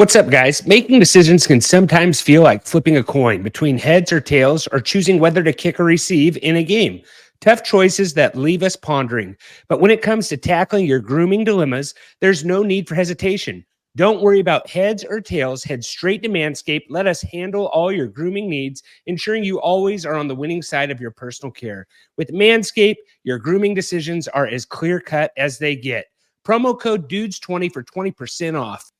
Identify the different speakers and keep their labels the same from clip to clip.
Speaker 1: What's up, guys? Making decisions can sometimes feel like flipping a coin between heads or tails or choosing whether to kick or receive in a game. Tough choices that leave us pondering. But when it comes to tackling your grooming dilemmas, there's no need for hesitation. Don't worry about heads or tails. Head straight to Manscaped. Let us handle all your grooming needs, ensuring you always are on the winning side of your personal care. With Manscaped, your grooming decisions are as clear cut as they get. Promo code DUDES20 for 20% off.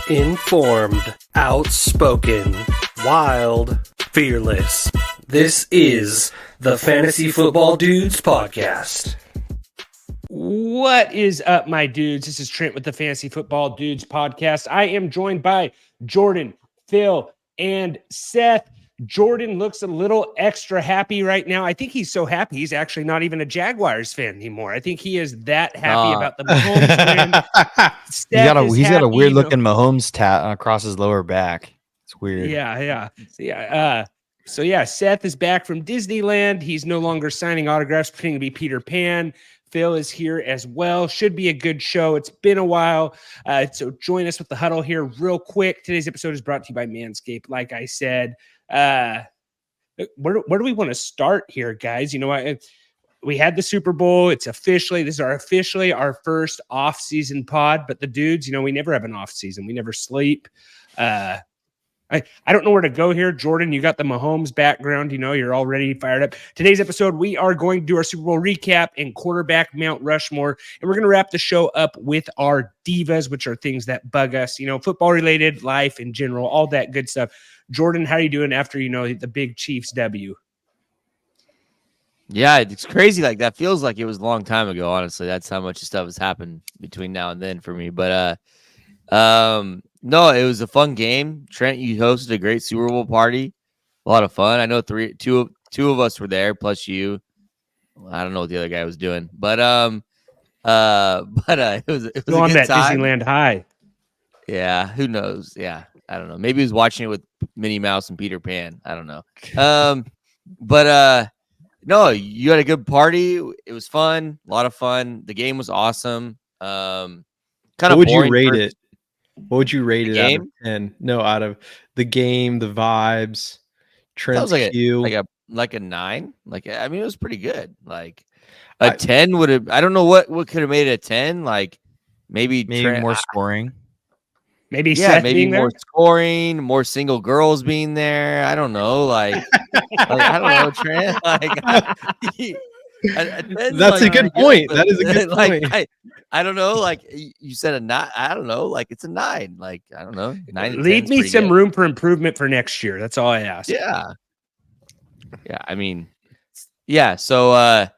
Speaker 2: Informed, outspoken, wild, fearless. This is the Fantasy Football Dudes podcast.
Speaker 1: What is up, my dudes? This is Trent with the Fantasy Football Dudes podcast. I am joined by Jordan, Phil, and Seth. Jordan looks a little extra happy right now. I think he's so happy he's actually not even a Jaguars fan anymore. I think he is that happy about the Mahomes win.
Speaker 3: He's got a weird looking Mahomes tat across his lower back. It's weird.
Speaker 1: Yeah. So Seth is back from Disneyland. He's no longer signing autographs, pretending to be Peter Pan. Phil is here as well. Should be a good show. It's been a while. So join us with the huddle here real quick. Today's episode is brought to you by Manscaped. Like I said, where do we want to start here, guys? You know, we had the Super Bowl. This is officially our first off-season pod. But the dudes, you know, we never have an off-season. We never sleep. I don't know where to go here. Jordan, you got the Mahomes background. You know, you're already fired up. Today's episode, we are going to do our Super Bowl recap and quarterback Mount Rushmore. And we're going to wrap the show up with our divas, which are things that bug us, you know, football related, life in general, all that good stuff. Jordan, how are you doing after, you know, the big Chiefs W?
Speaker 3: Yeah, it's crazy. Like, that feels like it was a long time ago, honestly. That's how much stuff has happened between now and then for me. But no, it was a fun game. Trent, you hosted a great Super Bowl party. A lot of fun. I know two of us were there, plus you. I don't know what the other guy was doing, but it was a good
Speaker 1: on that
Speaker 3: time.
Speaker 1: Disneyland high.
Speaker 3: Yeah, who knows? Yeah, I don't know. Maybe he was watching it with Minnie Mouse and Peter Pan. I don't know. No, you had a good party. It was fun, a lot of fun. The game was awesome. Kind of.
Speaker 4: What would you rate it? What would you rate it
Speaker 3: out
Speaker 4: of 10? No, out of the game, the vibes, Trent's cue.
Speaker 3: Like a 9. Like, I mean, it was pretty good. Like a 10 would have. I don't know what could have made it a 10. Like maybe Trent,
Speaker 1: more scoring. Maybe
Speaker 3: more scoring, more single girls being there. I don't know. Like I don't know, Trent.
Speaker 4: That's a good point. That is a good point.
Speaker 3: I don't know. Like you said, a 9. I don't know. Like it's a 9. Like I don't know. 9.
Speaker 1: Leave me some room for improvement for next year. That's all I ask.
Speaker 3: Yeah. I mean, yeah. So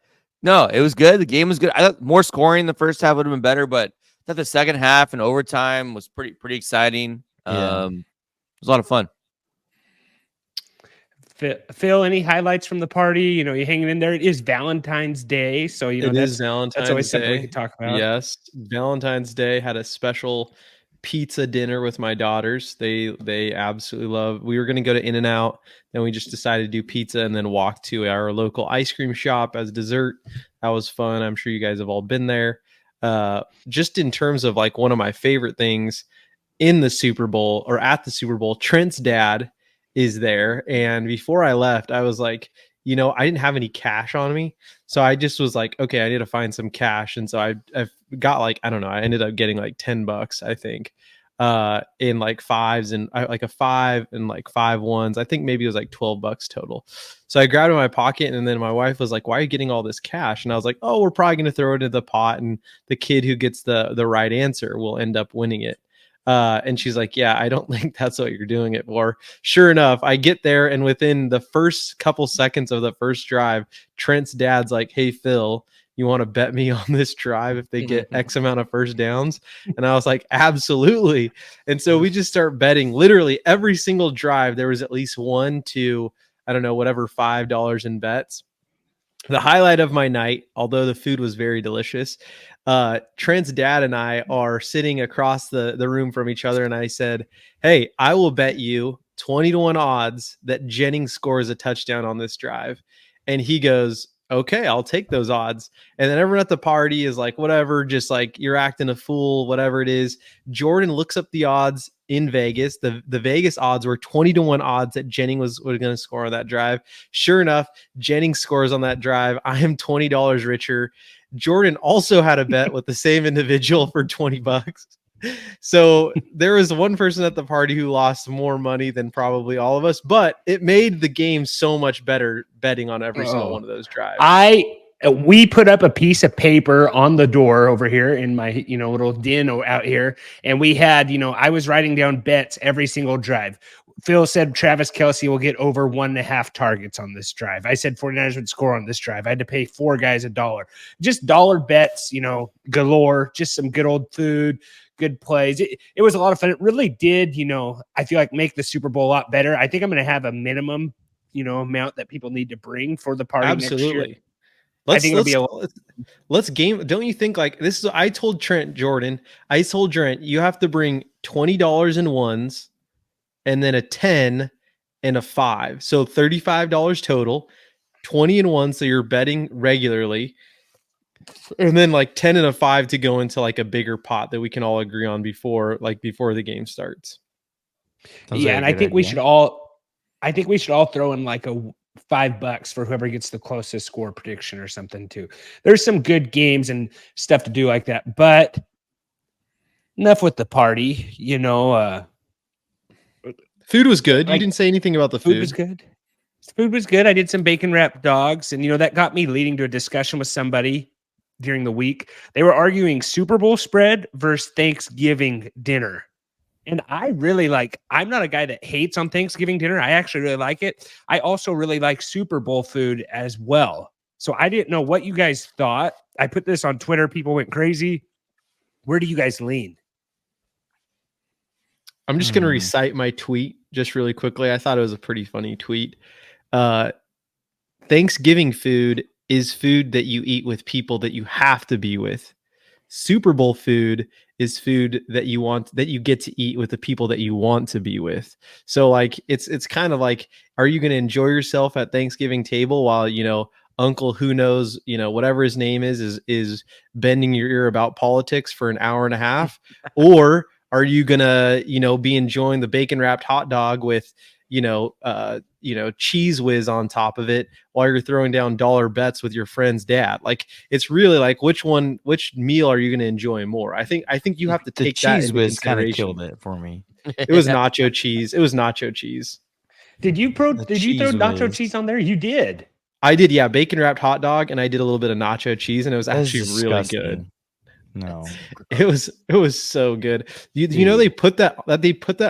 Speaker 3: no, it was good. The game was good. I thought more scoring the first half would have been better, but I thought the second half and overtime was pretty exciting.
Speaker 4: Yeah.
Speaker 3: It was a lot of fun.
Speaker 1: Phil, any highlights from the party? You know, you hanging in there. It is Valentine's Day, so you know
Speaker 4: it is Valentine's
Speaker 1: that's always
Speaker 4: Day.
Speaker 1: something we could talk about.
Speaker 4: Yes, Valentine's Day. Had a special pizza dinner with my daughters. They absolutely love. We were going to go to In-N-Out, then we just decided to do pizza and then walk to our local ice cream shop as dessert. That was fun. I'm sure you guys have all been there. Just in terms of like one of my favorite things in the Super Bowl or at the Super Bowl, Trent's dad is there. And before I left, I was like, you know, I didn't have any cash on me. So I just was like, okay, I need to find some cash. And so I've got like, I don't know, I ended up getting like $10, I think, in like fives and like a 5 and like 5 ones. I think maybe it was like $12 total. So I grabbed it in my pocket and then my wife was like, why are you getting all this cash? And I was like, oh, we're probably going to throw it into the pot and the kid who gets the right answer will end up winning it. And she's like, yeah, I don't think that's what you're doing it for. Sure enough, I get there and within the first couple seconds of the first drive, Trent's dad's like, hey, Phil, you want to bet me on this drive if they get X amount of first downs? And I was like, absolutely. And so we just start betting literally every single drive. There was at least 1 to, I don't know, whatever, $5 in bets. The highlight of my night, although the food was very delicious, Trent's dad and I are sitting across the room from each other. And I said, hey, I will bet you 20 to 1 odds that Jennings scores a touchdown on this drive. And he goes, okay, I'll take those odds. And then everyone at the party is like, whatever, just like you're acting a fool, whatever it is. Jordan looks up the odds in Vegas. The Vegas odds were 20-1 odds that Jennings was going to score on that drive. Sure enough, Jennings scores on that drive. I am $20 richer. Jordan also had a bet with the same individual for $20. So there was one person at the party who lost more money than probably all of us, but it made the game so much better betting on every single one of those drives.
Speaker 1: We put up a piece of paper on the door over here in my, little den out here. And we had, I was writing down bets every single drive. Phil said Travis Kelce will get over 1.5 targets on this drive. I said 49ers would score on this drive. I had to pay 4 guys $1. Just dollar bets, galore, just some good old food, good plays. It was a lot of fun. It really did, I feel like make the Super Bowl a lot better. I think I'm going to have a minimum, amount that people need to bring for the party next year.
Speaker 4: Let's game. Don't you think like this is, I told Jordan, you have to bring $20 in ones and then a 10 and a 5. So $35 total, 20 in one. So you're betting regularly. And then like 10 and a 5 to go into like a bigger pot that we can all agree on before the game starts.
Speaker 1: And I think we should all throw in like a $5 for whoever gets the closest score prediction or something too. There's some good games and stuff to do like that, but enough with the party,
Speaker 4: Food was good. You didn't say anything about the food.
Speaker 1: Food was good. Food was good. I did some bacon wrapped dogs, and that got me leading to a discussion with somebody during the week. They were arguing Super Bowl spread versus Thanksgiving dinner. And I really I'm not a guy that hates on Thanksgiving dinner. I actually really like it. I also really like Super Bowl food as well. So I didn't know what you guys thought. I put this on Twitter. People went crazy. Where do you guys lean?
Speaker 4: I'm just going to recite my tweet just really quickly. I thought it was a pretty funny tweet. Thanksgiving food is food that you eat with people that you have to be with. Super Bowl food is food that you get to eat with the people that you want to be with. So like, it's kind of like, are you going to enjoy yourself at Thanksgiving table while, Uncle who knows, whatever his name is bending your ear about politics for an hour and a half? Or are you gonna, be enjoying the bacon wrapped hot dog with, cheese whiz on top of it while you're throwing down dollar bets with your friend's dad? Like, it's really like which meal are you going to enjoy more? I think you have to take that
Speaker 5: cheese whiz kind of killed it for me.
Speaker 4: It was nacho cheese.
Speaker 1: Did you throw nacho cheese on there? You did.
Speaker 4: I did, yeah. Bacon wrapped hot dog, and I did a little bit of nacho cheese, and it was actually really good.
Speaker 5: No,
Speaker 4: it was so good. You know, they put that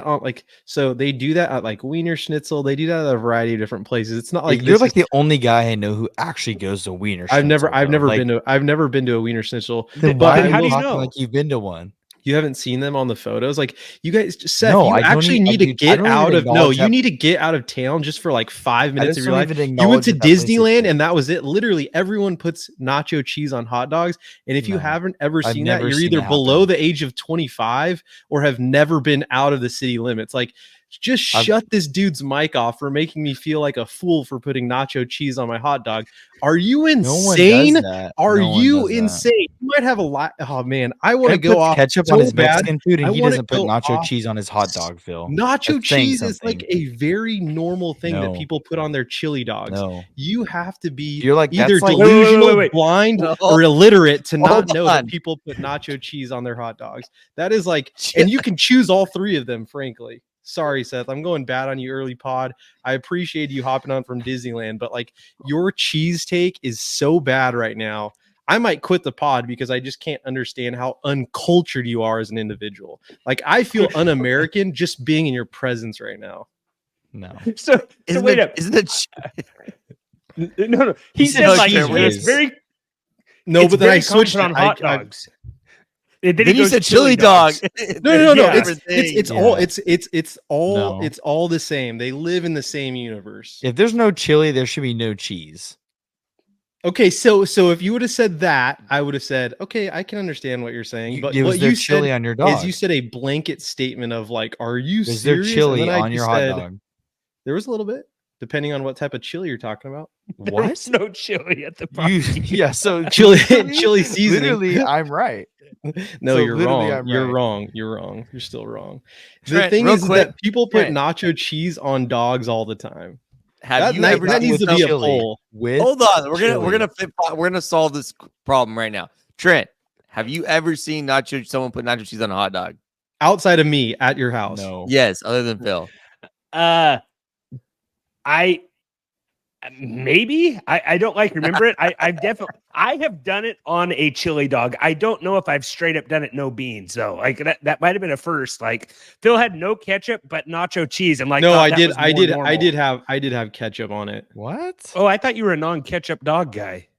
Speaker 4: on, like, so they do that at like Wiener Schnitzel. They do that at a variety of different places. It's not like
Speaker 5: you're like the only guy I know who actually goes to Wiener Schnitzel.
Speaker 4: I've never been to a Wiener Schnitzel.
Speaker 5: But how do you know? Like, you've been to one.
Speaker 4: You haven't seen them on the photos? Like, you guys, Seth, you actually need to get out of you need to get out of town just for like 5 minutes of your life. You went to Disneyland and that was it. Literally everyone puts nacho cheese on hot dogs. And if you haven't ever seen that, you're either below the age of 25 or have never been out of the city limits. Like, just shut this dude's mic off for making me feel like a fool for putting nacho cheese on my hot dog. Are you insane? Are you insane? You might have a lot. Oh man, I want to go off
Speaker 5: ketchup on his Mexican food, and he doesn't put nacho cheese on his hot dog, Phil.
Speaker 4: Nacho cheese is like a very normal thing that people put on their chili dogs. You have to be either delusional, blind, or illiterate to not know that people put nacho cheese on their hot dogs. That is like, and you can choose all three of them, frankly. Sorry, Seth, I'm going bad on you early pod. I appreciate you hopping on from Disneyland, but like, your cheese take is so bad right now. I might quit the pod because I just can't understand how uncultured you are as an individual. Like, I feel un-American just being in your presence right now.
Speaker 5: No.
Speaker 1: So wait up.
Speaker 3: Isn't it?
Speaker 1: No. He said like it's very.
Speaker 4: No, but then I switched
Speaker 1: on hot dogs.
Speaker 3: Then you said chili dog.
Speaker 4: No. It's all the same. They live in the same universe.
Speaker 5: If there's no chili, there should be no cheese.
Speaker 4: Okay, so if you would have said that, I would have said, okay, I can understand what you're saying. But what you
Speaker 5: chili
Speaker 4: said
Speaker 5: on your dog
Speaker 4: is you said a blanket statement of like, are you serious?
Speaker 5: Is there chili on your hot dog?
Speaker 4: There was a little bit. depending on what type of chili you're talking about.
Speaker 1: There's no chili at the barbecue.
Speaker 5: So
Speaker 4: Chili seasoning.
Speaker 5: Literally, I'm right.
Speaker 4: No,
Speaker 5: So
Speaker 4: you're
Speaker 5: literally,
Speaker 4: wrong.
Speaker 5: I'm
Speaker 4: You're
Speaker 5: right.
Speaker 4: wrong. You're wrong. You're still wrong.
Speaker 3: Trent,
Speaker 4: The thing
Speaker 3: real
Speaker 4: is
Speaker 3: quick,
Speaker 4: that people put
Speaker 3: Trent.
Speaker 4: nacho cheese on dogs all the time.
Speaker 3: Have you
Speaker 4: that,
Speaker 3: ever
Speaker 4: that
Speaker 3: seen
Speaker 4: needs to
Speaker 3: some-
Speaker 4: be a
Speaker 5: chili?
Speaker 4: poll.
Speaker 5: With
Speaker 3: Hold on, we're
Speaker 5: chili.
Speaker 3: gonna solve this problem right now. Trent, have you ever seen someone put nacho cheese on a hot dog?
Speaker 4: Outside of me at your house.
Speaker 5: No.
Speaker 3: Yes, other than Phil.
Speaker 1: Maybe I don't remember it. I have done it on a chili dog. I don't know if I've straight up done it no beans though. Like that might have been a first. Like Phil had no ketchup but nacho cheese. I'm like,
Speaker 4: no,
Speaker 1: oh,
Speaker 4: I
Speaker 1: that
Speaker 4: did.
Speaker 1: was
Speaker 4: I
Speaker 1: more
Speaker 4: did.
Speaker 1: normal.
Speaker 4: I did have ketchup on it.
Speaker 5: What?
Speaker 1: Oh, I thought you were a non-ketchup dog guy.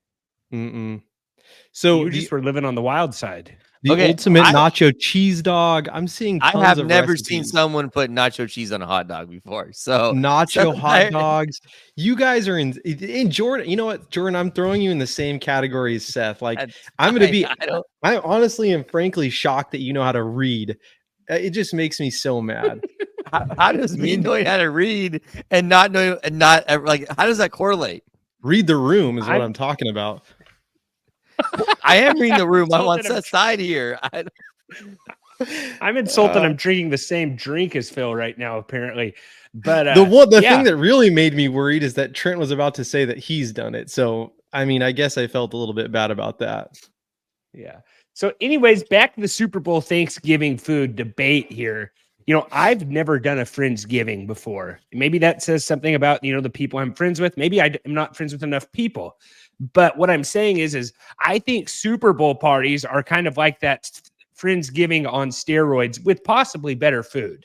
Speaker 4: So
Speaker 1: you just were living on the wild side.
Speaker 4: The ultimate nacho cheese dog. I'm seeing tons
Speaker 3: I have
Speaker 4: of
Speaker 3: never
Speaker 4: recipes.
Speaker 3: seen someone put nacho cheese on a hot dog before. So
Speaker 4: nacho hot dogs. You guys are in Jordan. You know what, Jordan? I'm throwing you in the same category as Seth. Like I'm gonna be. I honestly am frankly shocked that you know how to read. It just makes me so mad.
Speaker 3: How does me knowing how to read and not know and not ever like how does that correlate?
Speaker 4: Read the room is what I'm talking about.
Speaker 3: I am reading the room. I'm on Seth's side here.
Speaker 1: I'm insulted. I'm drinking the same drink as Phil right now, apparently. But
Speaker 4: the thing that really made me worried is that Trent was about to say that he's done it. So I mean, I guess I felt a little bit bad about that.
Speaker 1: Yeah. So, anyways, back to the Super Bowl Thanksgiving food debate here. You know, I've never done a Friendsgiving before. Maybe that says something about, the people I'm friends with. Maybe I'm not friends with enough people. But what I'm saying is I think Super Bowl parties are kind of like that Friendsgiving on steroids with possibly better food.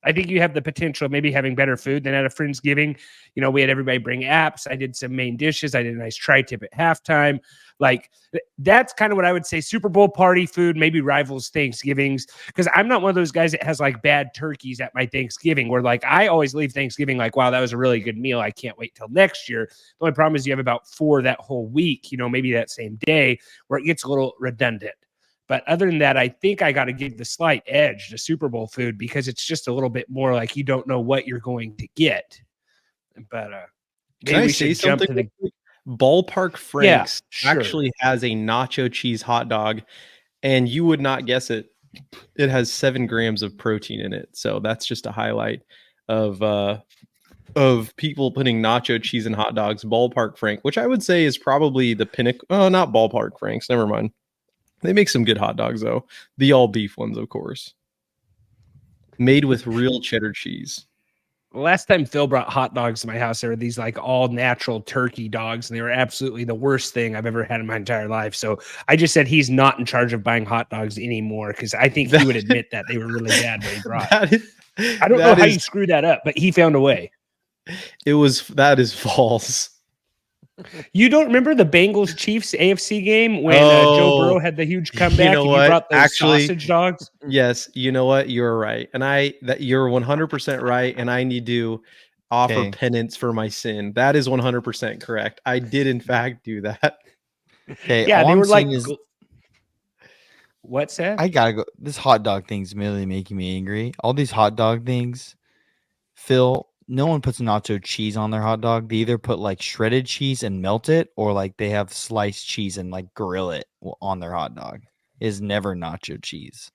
Speaker 1: I think you have the potential of maybe having better food than at a Friendsgiving. We had everybody bring apps. I did some main dishes. I did a nice tri-tip at halftime. Like that's kind of what I would say. Super Bowl party food maybe rivals Thanksgivings because I'm not one of those guys that has like bad turkeys at my Thanksgiving where like I always leave Thanksgiving like, wow, that was a really good meal. I can't wait till next year. The only problem is you have about 4 that whole week, maybe that same day where it gets a little redundant. But other than that, I think I got to give the slight edge to Super Bowl food because it's just a little bit more like you don't know what you're going to get. But
Speaker 4: can I say something? Ballpark Franks actually has a nacho cheese hot dog, and you would not guess it. It has 7 grams of protein in it. So that's just a highlight of people putting nacho cheese in hot dogs. Ballpark Frank, which I would say is probably the pinnacle. Oh, not Ballpark Franks. Never mind. They make some good hot dogs, though. The all beef ones, of course. Made with real cheddar cheese.
Speaker 1: Last time Phil brought hot dogs to my house, there were these like all natural turkey dogs, and they were absolutely the worst thing I've ever had in my entire life. So I just said he's not in charge of buying hot dogs anymore because I think he would admit that they were really bad when he brought. I don't know how you screwed that up, but he found a way.
Speaker 4: That is false.
Speaker 1: You don't remember the Bengals Chiefs AFC game when Joe Burrow had the huge comeback and you brought those sausage dogs?
Speaker 4: Yes, you know what? You're right. And you're 100% right. And I need to offer penance for my sin. That is 100% correct. I did, in fact, do that.
Speaker 5: Okay.
Speaker 1: Yeah, they were like, what's that?
Speaker 5: I gotta go. This hot dog thing's really making me angry. All these hot dog things, Phil. No one puts nacho cheese on their hot dog. They either put like shredded cheese and melt it, or like they have sliced cheese and like grill it on their hot dog. It is never nacho cheese.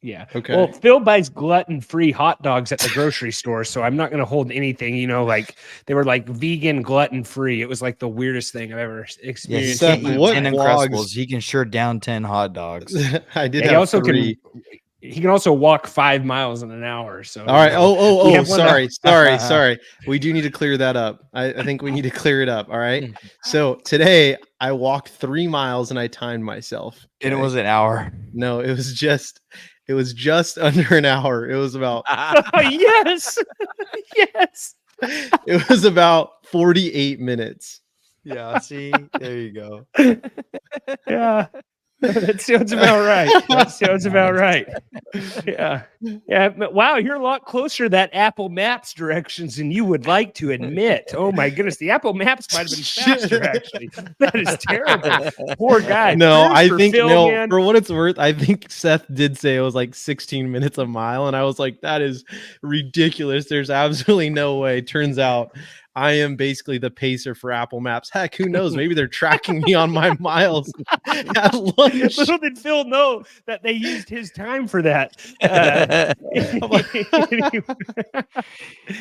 Speaker 1: Yeah.
Speaker 4: Okay.
Speaker 1: Well, Phil buys gluten-free hot dogs at the grocery store, so I'm not going to hold anything. Like they were like vegan gluten-free. It was like the weirdest thing I've ever experienced.
Speaker 5: Yeah, he can't eat 10 Uncrustables. He can sure down 10 hot dogs.
Speaker 4: I did. He also 3.
Speaker 1: He can also walk 5 miles in an hour. So
Speaker 4: all right. Sorry. We do need to clear that up. I think we need to clear it up. All right. So today I walked 3 miles and I timed myself.
Speaker 5: Okay? And it was an hour.
Speaker 4: No, it was just under an hour. It was about
Speaker 1: yes.
Speaker 4: It was about 48 minutes.
Speaker 5: Yeah. See, there you go.
Speaker 1: Yeah. That sounds about right. That sounds about right. Yeah. Yeah. But wow, you're a lot closer to that Apple Maps directions than you would like to admit. Oh my goodness. The Apple Maps might have been faster, actually. That is terrible. Poor guy.
Speaker 4: No,
Speaker 1: Proves
Speaker 4: I
Speaker 1: for
Speaker 4: think
Speaker 1: Phil,
Speaker 4: no.
Speaker 1: man.
Speaker 4: For what it's worth, I think Seth did say it was like 16 minutes a mile, and I was like, "That is ridiculous. There's absolutely no way." Turns out, I am basically the pacer for Apple Maps. Heck, who knows? Maybe they're tracking me on my miles at lunch.
Speaker 1: Little did Phil know that they used his time for that.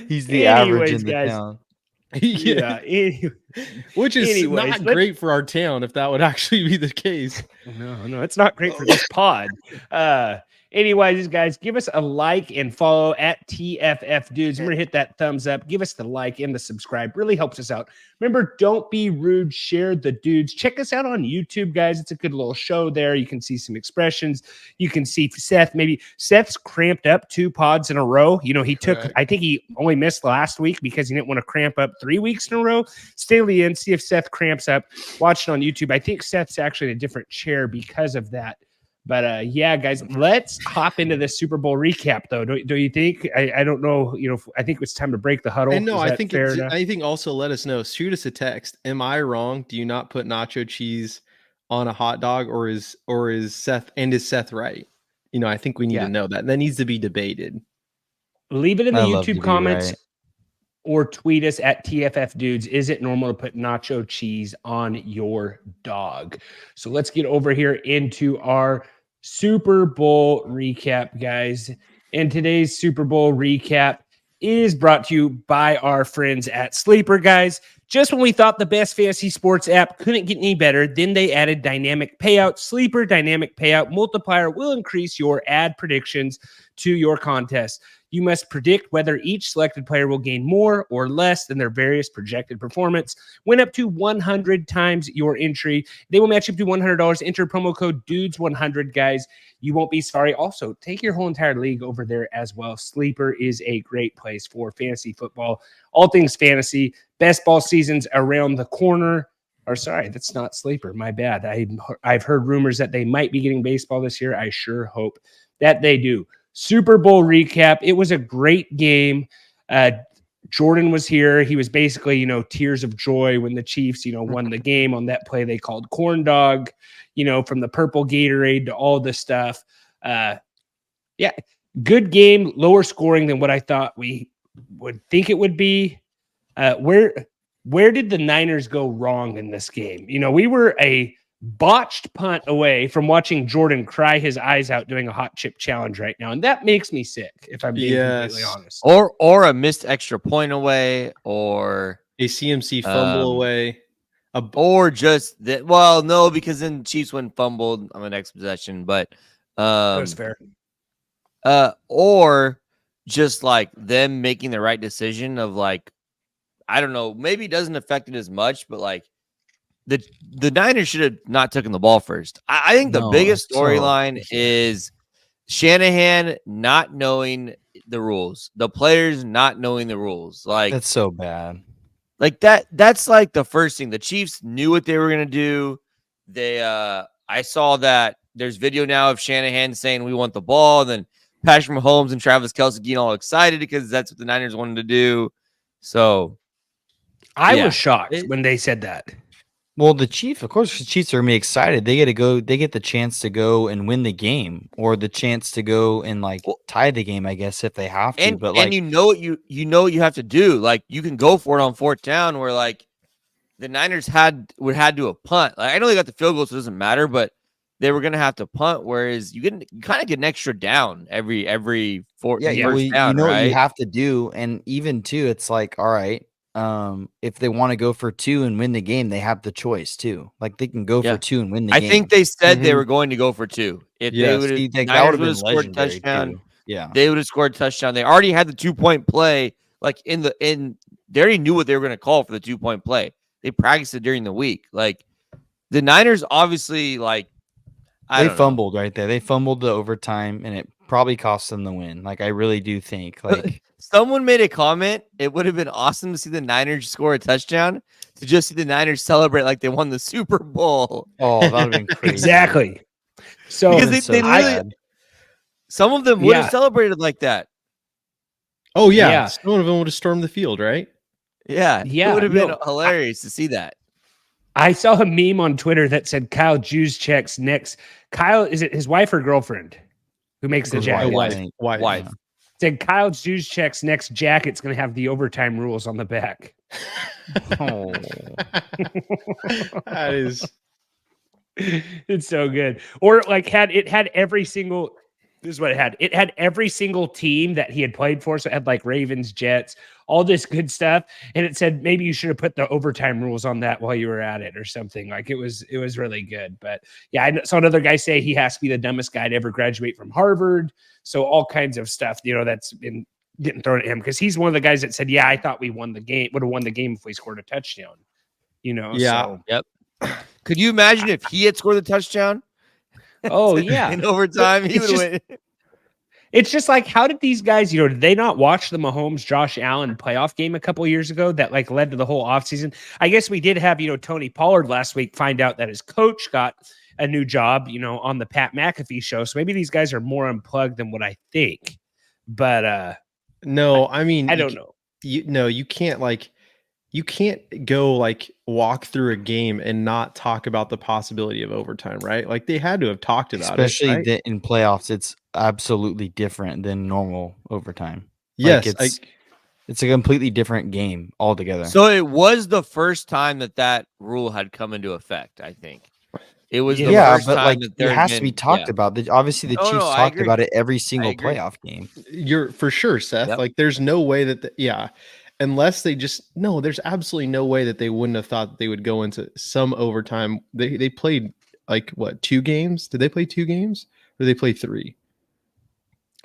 Speaker 5: He's the average
Speaker 1: Anyways,
Speaker 5: in the
Speaker 1: guys.
Speaker 5: town.
Speaker 1: Yeah.
Speaker 4: Which is
Speaker 1: Anyways,
Speaker 4: not great for our town if that would actually be the case.
Speaker 1: No, it's not great for this pod. Anyways, guys, give us a like and follow at tffdudes. We're gonna hit that thumbs up. Give us the like and the subscribe. Really helps us out. Remember, don't be rude. Share the dudes. Check us out on YouTube, guys. It's a good little show there. You can see some expressions. You can see Seth. Maybe Seth's cramped up 2 pods in a row. You know, he took.
Speaker 4: Correct.
Speaker 1: I think he only missed last week because he didn't want to cramp up 3 weeks in a row. Stay in. See if Seth cramps up. Watch it on YouTube. I think Seth's actually in a different chair because of that. But yeah, guys, let's hop into this Super Bowl recap, though. Do you think? I don't know. You know, I think it's time to break the huddle.
Speaker 4: And no,
Speaker 1: Is
Speaker 4: I
Speaker 1: that
Speaker 4: think
Speaker 1: fair enough?
Speaker 4: I think also let us know. Shoot us a text. Am I wrong? Do you not put nacho cheese on a hot dog, or is Seth right? You know, I think we need to know that. That needs to be debated.
Speaker 1: Leave it in the
Speaker 5: I love to
Speaker 1: YouTube
Speaker 5: be
Speaker 1: comments
Speaker 5: right.
Speaker 1: or tweet us at tffdudes. Is it normal to put nacho cheese on your dog? So let's get over here into our Super Bowl recap, guys. And today's Super Bowl recap is brought to you by our friends at Sleeper, guys. Just when we thought the best fantasy sports app couldn't get any better, then they added dynamic payout. Sleeper dynamic payout multiplier will increase your ad predictions to your contest. You must predict whether each selected player will gain more or less than their various projected performance. Win up to 100 times your entry. They will match up to $100. Enter promo code DUDES100, guys. You won't be sorry. Also, take your whole entire league over there as well. Sleeper is a great place for fantasy football. All things fantasy. Best ball seasons around the corner. Or sorry, that's not Sleeper. My bad. I've heard rumors that they might be getting baseball this year. I sure hope that they do. Super Bowl recap. It was a great game. Jordan was here. He was basically, you know, tears of joy when the Chiefs, you know, won the game on that play they called corn dog, you know, from the purple Gatorade to all this stuff. Yeah, good game, lower scoring than what I thought we would think it would be. Where did the Niners go wrong in this game? You know, we were a botched punt away from watching Jordan cry his eyes out doing a hot chip challenge right now. And that makes me sick, if I'm being completely honest.
Speaker 3: Or a missed extra point away, or
Speaker 4: A CMC fumble away.
Speaker 3: Or just that. Well, no, because then Chiefs went fumbled on the next possession, but
Speaker 1: That's fair.
Speaker 3: Or just like them making the right decision of like, I don't know, maybe it doesn't affect it as much, but like the Niners should have not taken the ball first. I think the biggest storyline is Shanahan not knowing the rules, the players not knowing the rules. Like,
Speaker 5: That's so bad.
Speaker 3: Like that's like the first thing. The Chiefs knew what they were gonna do. They I saw that there's video now of Shanahan saying we want the ball, and then Patrick Mahomes and Travis Kelce getting all excited because that's what the Niners wanted to do. So
Speaker 1: I was shocked when they said that.
Speaker 5: Well, the Chiefs are gonna be excited. They get the chance to go and win the game, or the chance to go and like tie the game, I guess, if they have to.
Speaker 3: And
Speaker 5: but like,
Speaker 3: you know what you have to do. Like, you can go for it on fourth down, where like the Niners had to a punt. Like, I know they got the field goal, so it doesn't matter, but they were gonna have to punt. Whereas you kind of get an extra down every first down,
Speaker 5: you know
Speaker 3: right?
Speaker 5: what you have to do, and even too, it's like, all right, if they want to go for 2 and win the game, they have the choice too. Like, they can go for 2 and win the game.
Speaker 3: I think they said they were going to go for 2. If they would have,
Speaker 5: that would have
Speaker 3: scored a touchdown.
Speaker 5: too. Yeah,
Speaker 3: they would have scored a touchdown. They already had the 2-point play. Like they already knew what they were going to call for the 2-point play. They practiced it during the week. Like, the Niners obviously, like,
Speaker 5: they fumbled right there. They fumbled the overtime, and it probably cost them the win. Like, I really do think. Like,
Speaker 3: someone made a comment. It would have been awesome to see the Niners score a touchdown, to just see the Niners celebrate like they won the Super Bowl.
Speaker 5: Oh, that would have been crazy.
Speaker 1: Exactly. So
Speaker 3: Because
Speaker 5: It's
Speaker 3: they
Speaker 5: so
Speaker 3: literally,
Speaker 5: sad.
Speaker 3: some of them would have
Speaker 1: Yeah.
Speaker 3: celebrated like that.
Speaker 4: Oh yeah,
Speaker 1: Yeah.
Speaker 4: some of them would have stormed the field, right?
Speaker 3: Yeah, it
Speaker 1: Yeah,
Speaker 3: would have been
Speaker 1: no,
Speaker 3: hilarious to see that.
Speaker 1: I saw a meme on Twitter that said Kyle Juszczyk's next. Kyle, is it his wife or girlfriend who makes the
Speaker 5: His
Speaker 1: jacket?
Speaker 5: wife, I
Speaker 4: wife,
Speaker 5: think.
Speaker 4: wife.
Speaker 3: Wife.
Speaker 1: Said Kyle Juszczyk's next jacket's going to have the overtime rules on the back.
Speaker 5: Oh.
Speaker 4: That is
Speaker 1: It's so good. Or like had every single. This is what it had. It had every single team that he had played for. So it had like Ravens, Jets, all this good stuff. And it said maybe you should have put the overtime rules on that while you were at it or something. Like it was really good. But yeah, I saw another guy say he has to be the dumbest guy to ever graduate from Harvard. So all kinds of stuff, that's been getting thrown at him because he's one of the guys that said, yeah, I thought we won the game, would have won the game if we scored a touchdown.
Speaker 4: Yeah.
Speaker 1: So
Speaker 3: Yep. Could you imagine if he had scored the touchdown?
Speaker 1: oh yeah.
Speaker 3: In overtime, he
Speaker 1: It's
Speaker 3: would
Speaker 1: just-
Speaker 3: win.
Speaker 1: It's just like, how did these guys, did they not watch the Mahomes Josh Allen playoff game a couple of years ago that like led to the whole offseason? I guess we did have, Tony Pollard last week find out that his coach got a new job, on the Pat McAfee show. So maybe these guys are more unplugged than what I think. But
Speaker 4: No, I mean,
Speaker 1: I don't know.
Speaker 4: You can't go like walk through a game and not talk about the possibility of overtime, right? Like they had to have talked about
Speaker 5: Especially
Speaker 4: it. Right?
Speaker 5: in playoffs, it's absolutely different than normal overtime.
Speaker 4: Yes,
Speaker 5: It's a completely different game altogether.
Speaker 3: So it was the first time that rule had come into effect, I think. It was the
Speaker 5: yeah,
Speaker 3: first
Speaker 5: but
Speaker 3: time
Speaker 5: like
Speaker 3: that there
Speaker 5: it
Speaker 3: had
Speaker 5: has to be
Speaker 3: been-
Speaker 5: talked
Speaker 3: yeah.
Speaker 5: about. Obviously, the
Speaker 3: No,
Speaker 5: Chiefs
Speaker 3: no, I
Speaker 5: talked
Speaker 3: agree.
Speaker 5: about it every single
Speaker 3: agree.
Speaker 5: playoff game.
Speaker 4: You're for sure, Seth.
Speaker 3: Yep.
Speaker 4: Like there's no way that unless they there's absolutely no way that they wouldn't have thought that they would go into some overtime. They played like what, 2 games? Did they play 2 games or did they play 3?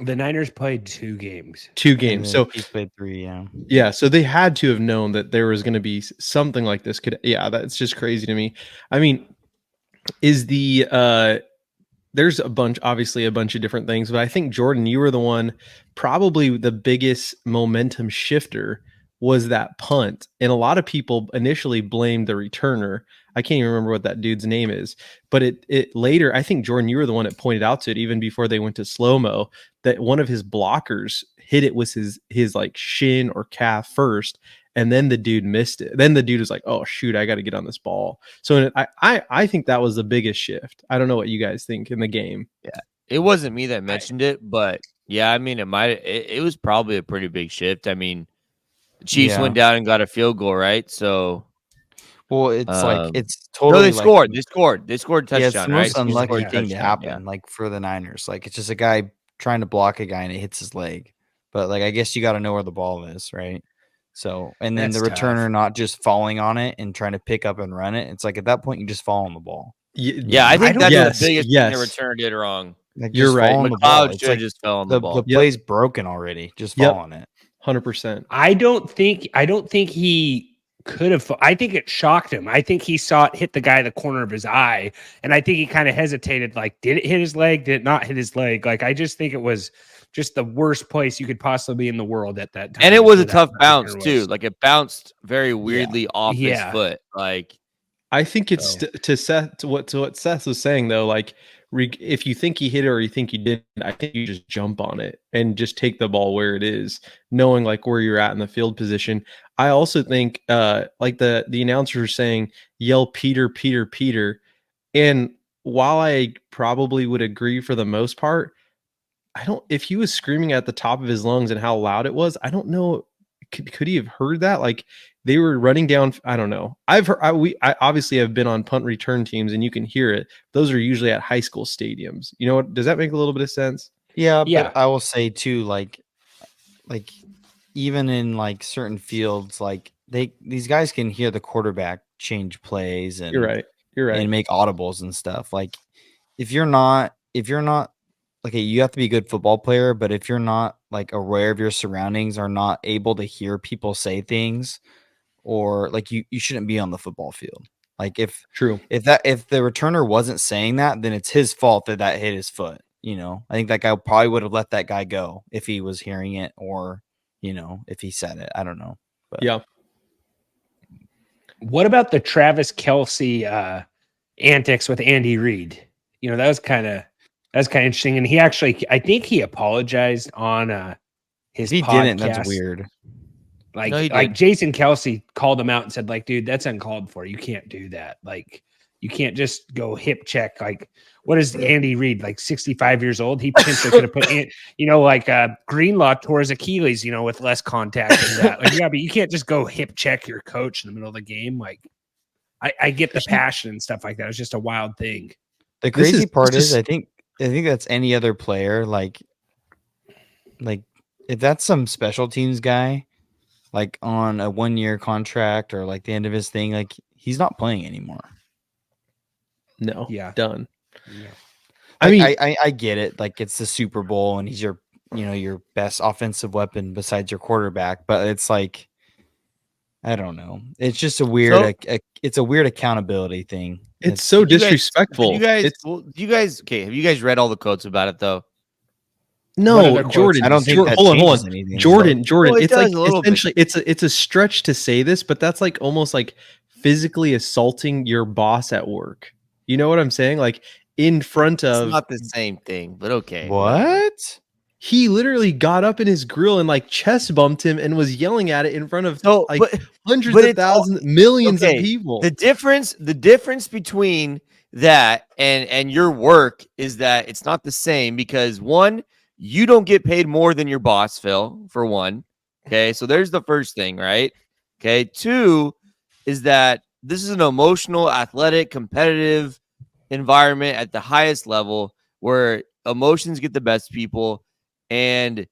Speaker 1: The Niners played 2 games.
Speaker 4: 2
Speaker 5: And
Speaker 4: games.
Speaker 5: then
Speaker 4: So
Speaker 5: Chiefs played 3. Yeah.
Speaker 4: yeah, so they had to have known that there was going to be something like this. That's just crazy to me. I mean, is there's obviously a bunch of different things, but I think Jordan, you were the one, probably the biggest momentum shifter was that punt. And a lot of people initially blamed the returner. I can't even remember what that dude's name is, but it later, I think Jordan, you were the one that pointed out to it even before they went to slow-mo, that one of his blockers hit it with his like shin or calf first. And then the dude missed it. Then the dude was like, "Oh shoot, I got to get on this ball." So I think that was the biggest shift. I don't know what you guys think in the game.
Speaker 3: Yeah, it wasn't me that mentioned it, but yeah, I mean, it was probably a pretty big shift. I mean, the Chiefs
Speaker 5: Yeah.
Speaker 3: went down and got a field goal, right? So,
Speaker 5: Well, it's like it's
Speaker 3: no,
Speaker 5: totally.
Speaker 3: they scored. They scored a touchdown.
Speaker 5: Yeah, it's the most
Speaker 3: right?
Speaker 5: unlucky
Speaker 3: Scored a
Speaker 5: thing to
Speaker 3: touchdown,
Speaker 5: happen.
Speaker 3: yeah.
Speaker 5: Like for the Niners, like it's just a guy trying to block a guy and it hits his leg. But like I guess you got to know where the ball is, right? So and then
Speaker 1: That's
Speaker 5: the
Speaker 1: tough.
Speaker 5: returner not just falling on it and trying to pick up and run it. It's like at that point you just fall on the ball.
Speaker 3: Yeah, I think
Speaker 1: don't-
Speaker 3: that's the biggest
Speaker 4: yes.
Speaker 3: thing the returner did wrong.
Speaker 5: Like,
Speaker 4: You're
Speaker 5: just
Speaker 4: right.
Speaker 5: fall on the ball.
Speaker 3: McLeod
Speaker 5: It's
Speaker 3: should
Speaker 5: like
Speaker 3: have just fell on
Speaker 5: the
Speaker 3: the ball.
Speaker 5: play's broken already. Just
Speaker 4: Yep.
Speaker 5: fall on it.
Speaker 4: 100%.
Speaker 1: I don't think he could have. I think it shocked him. I think he saw it hit the guy in the corner of his eye, and I think he kind of hesitated. Like, did it hit his leg? Did it not hit his leg? Like, I just think it was just the worst place you could possibly be in the world at that time.
Speaker 3: And it was a
Speaker 1: where that
Speaker 3: tough
Speaker 1: returner
Speaker 3: bounce
Speaker 1: was.
Speaker 3: too. Like it bounced very weirdly off his
Speaker 1: Yeah.
Speaker 3: foot. Like
Speaker 4: I think it's
Speaker 1: So-
Speaker 4: to what Seth was saying though. Like, if you think he hit it or you think he didn't, I think you just jump on it and just take the ball where it is, knowing like where you're at in the field position. I also think, like the announcers are saying, yell Peter, Peter, Peter. And while I probably would agree for the most part, if he was screaming at the top of his lungs and how loud it was, I don't know. Could he have heard that? Like they were running down. I don't know. I've heard, I obviously have been on punt return teams and you can hear it. Those are usually at high school stadiums. You know what? Does that make a little bit of sense?
Speaker 5: Yeah,
Speaker 1: Yeah.
Speaker 5: but I will say too, like even in like certain fields, like these guys can hear the quarterback change plays and
Speaker 4: You're right.
Speaker 5: and make audibles and stuff. Like if you're not okay, you have to be a good football player, but if you're not like aware of your surroundings or not able to hear people say things, or like you shouldn't be on the football field. Like if
Speaker 4: True.
Speaker 5: if the returner wasn't saying that, then it's his fault that hit his foot. I think that guy probably would have let that guy go if he was hearing it, or if he said it. I don't know. But
Speaker 4: Yeah.
Speaker 1: What about the Travis Kelce antics with Andy Reid? That was kind of That's kind of interesting. And he actually, I think he apologized on his
Speaker 5: If he
Speaker 1: podcast.
Speaker 5: didn't, that's weird.
Speaker 1: Like,
Speaker 3: No, he
Speaker 1: like
Speaker 3: did.
Speaker 1: Jason Kelce called him out and said, like, dude, that's uncalled for. You can't do that. Like, you can't just go hip check. Like, what is Andy Reid, like 65 years old? He potentially could have put in, like Greenlaw tore his Achilles, with less contact than that. Like, yeah, but you can't just go hip check your coach in the middle of the game. Like, I get the passion and stuff like that. It's just a wild thing.
Speaker 5: The crazy part is, I think that's any other player. Like if that's some special teams guy, like on a 1-year contract or like the end of his thing, like he's not playing anymore.
Speaker 4: No,
Speaker 1: Yeah.
Speaker 4: done.
Speaker 1: Yeah.
Speaker 5: I mean, I get it. Like it's the Super Bowl and he's your best offensive weapon besides your quarterback. But it's like, I don't know. It's just a weird, it's a weird accountability thing.
Speaker 4: It's so disrespectful.
Speaker 3: Have you guys read all the quotes about it though?
Speaker 4: No, Jordan.
Speaker 5: I don't think that
Speaker 4: hold on.
Speaker 5: changes anything.
Speaker 4: Jordan.
Speaker 3: Well,
Speaker 4: it's like
Speaker 3: essentially
Speaker 4: it's a stretch to say this, but that's like almost like physically assaulting your boss at work. You know what I'm saying? Like in front of.
Speaker 3: It's not the same thing, but okay.
Speaker 5: What?
Speaker 4: He literally got up in his grill and like chest bumped him and was yelling at it in front of hundreds of thousands, millions of people.
Speaker 3: The difference between that and your work is that it's not the same because one, you don't get paid more than your boss, Phil, for one. Okay, so there's the first thing, right? Okay, two is that this is an emotional, athletic, competitive environment at the highest level where emotions get the best people. And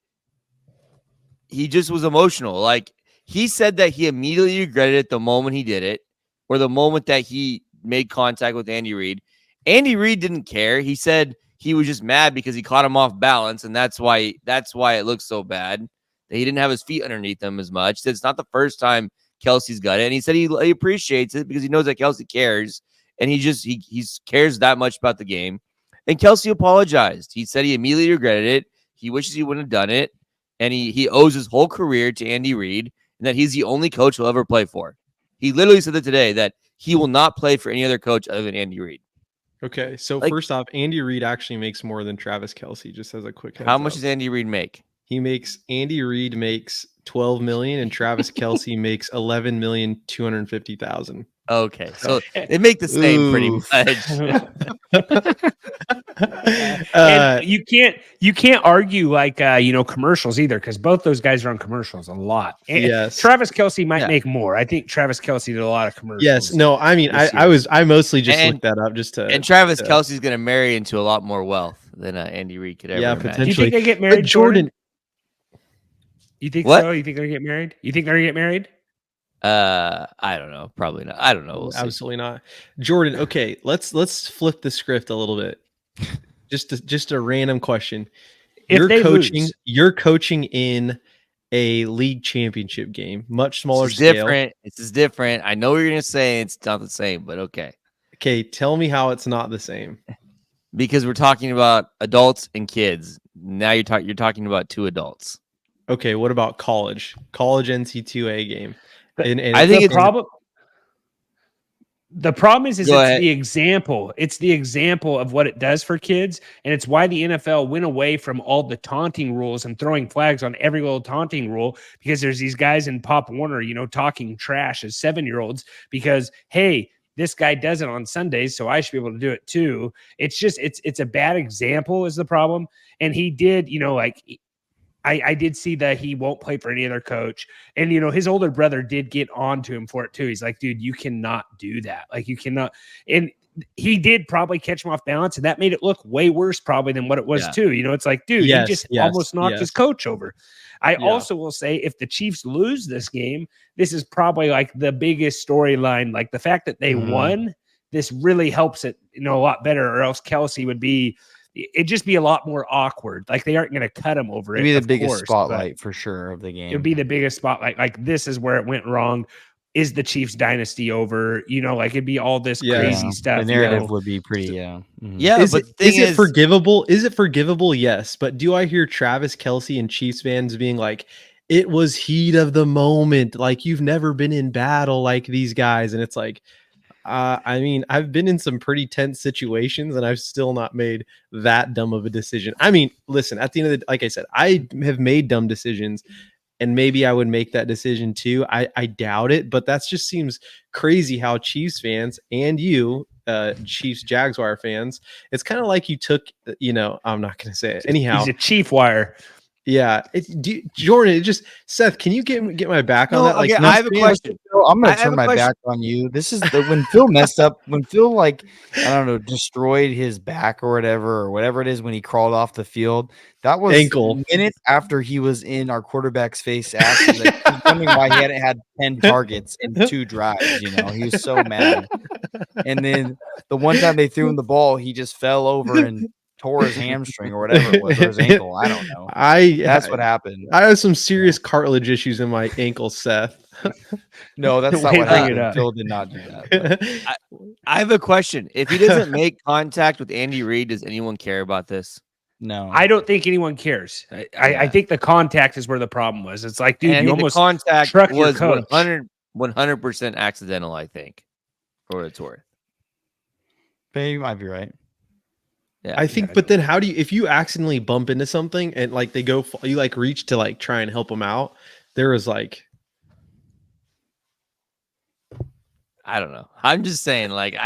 Speaker 3: he just was emotional. Like he said that he immediately regretted it the moment he did it, or the moment that he made contact with Andy Reid. Andy Reid didn't care. He said he was just mad because he caught him off balance, and that's why it looks so bad. That he didn't have his feet underneath him as much. It's not the first time Kelce's got it, and he said he appreciates it because he knows that Kelce cares, and he cares that much about the game. And Kelce apologized. He said he immediately regretted it. He wishes he wouldn't have done it, and he owes his whole career to Andy Reid, and that he's the only coach he'll ever play for. He literally said that today that he will not play for any other coach other than Andy Reid.
Speaker 4: Okay, so first off, Andy Reid actually makes more than Travis Kelce. Just as a quick heads
Speaker 3: How much
Speaker 4: up.
Speaker 3: does Andy Reid make?
Speaker 4: Andy Reid makes $12 million, and Travis Kelce makes $11,250,000.
Speaker 3: Okay, so they make the same pretty much.
Speaker 1: And you can't argue like commercials either because both those guys are on commercials a lot. And
Speaker 4: yes,
Speaker 1: Travis Kelce might make more. I think Travis Kelce did a lot of commercials.
Speaker 4: Yes, no, I mean I mostly just looked that up just to.
Speaker 3: And Travis Kelce's going to marry into a lot more wealth than Andy Reid could ever.
Speaker 4: Yeah,
Speaker 3: imagine.
Speaker 4: potentially.
Speaker 1: Do you think they get married,
Speaker 4: Jordan?
Speaker 1: You think
Speaker 3: what?
Speaker 1: so? You think they're gonna get married? You think they're gonna get married?
Speaker 3: I don't know. Probably not. I don't know. We'll
Speaker 4: Absolutely not. Jordan, okay, let's flip the script a little bit. Just a random question. You're coaching in a league championship game, much smaller scale.
Speaker 3: Different. It's different. I know what you're gonna say it's not the same, but okay.
Speaker 4: Okay, tell me how it's not the same.
Speaker 3: Because we're talking about adults and kids. Now you're talking about two adults.
Speaker 4: Okay, what about college NC2A game? And
Speaker 3: I think it's
Speaker 1: problem. The problem is
Speaker 3: Go
Speaker 1: it's
Speaker 3: ahead.
Speaker 1: the example. It's the example of what it does for kids, and it's why the NFL went away from all the taunting rules and throwing flags on every little taunting rule because there's these guys in Pop Warner, talking trash as 7-year-olds because hey, this guy does it on Sundays, so I should be able to do it too. It's just it's a bad example is the problem, and he did I did see that he won't play for any other coach. And, his older brother did get on to him for it too. He's like, dude, you cannot do that. Like you cannot. And he did probably catch him off balance. And that made it look way worse probably than what it was too. It's like, dude, he just almost knocked his coach over. I also will say if the Chiefs lose this game, this is probably like the biggest storyline. Like the fact that they won, this really helps it, a lot better or else Kelce would be, it'd just be a lot more awkward. Like they aren't going to cut him over it.
Speaker 5: It'd be the biggest spotlight for sure of the game.
Speaker 1: It'd be the biggest spotlight. Like this is where it went wrong. Is the Chiefs dynasty over? It'd be all this crazy stuff.
Speaker 5: The narrative would be pretty,
Speaker 3: Yeah,
Speaker 4: is
Speaker 3: but
Speaker 4: it forgivable? Is it forgivable? Yes. But do I hear Travis Kelce and Chiefs fans being like, it was heat of the moment. Like you've never been in battle like these guys. And it's like, I mean, I've been in some pretty tense situations and I've still not made that dumb of a decision. I mean, listen, at the end of the, like I said, I have made dumb decisions and maybe I would make that decision too. I doubt it, but that just seems crazy how Chiefs fans and you, Chiefs Jaguar fans, it's kind of like you took, I'm not going to say it anyhow.
Speaker 1: He's a Chief wire.
Speaker 4: Yeah, Jordan. It just Seth. Can you get my back on that?
Speaker 3: Okay, I have a question.
Speaker 5: Phil, I'm gonna
Speaker 3: I have
Speaker 5: turn
Speaker 3: a
Speaker 5: my
Speaker 3: question.
Speaker 5: back on you. This is when Phil messed up. When Phil I don't know, destroyed his back or whatever it is when he crawled off the field. That was
Speaker 4: ankle
Speaker 5: minutes after he was in our quarterback's face. After that, he was wondering why he hadn't had 10 targets in 2 drives. He was so mad. And then the one time they threw him the ball, he just fell over and tore his hamstring or whatever it was, or his ankle. I don't know. That's what happened.
Speaker 4: I have some serious cartilage issues in my ankle, Seth.
Speaker 5: No, that's not what happened. Phil did not do that.
Speaker 3: I have a question. If he doesn't make contact with Andy Reid, does anyone care about this?
Speaker 5: No,
Speaker 1: I don't think anyone cares. I think the contact is where the problem was. It's like, dude, you almost
Speaker 3: the contact
Speaker 1: struck your
Speaker 3: was
Speaker 1: coach.
Speaker 3: 100% accidental, I think, for what it's worth.
Speaker 5: But you might be right.
Speaker 3: Yeah,
Speaker 4: I think, but then how do you, if you accidentally bump into something and like they go, you like reach to like try and help them out, there is like,
Speaker 3: I don't know. I'm just saying, like,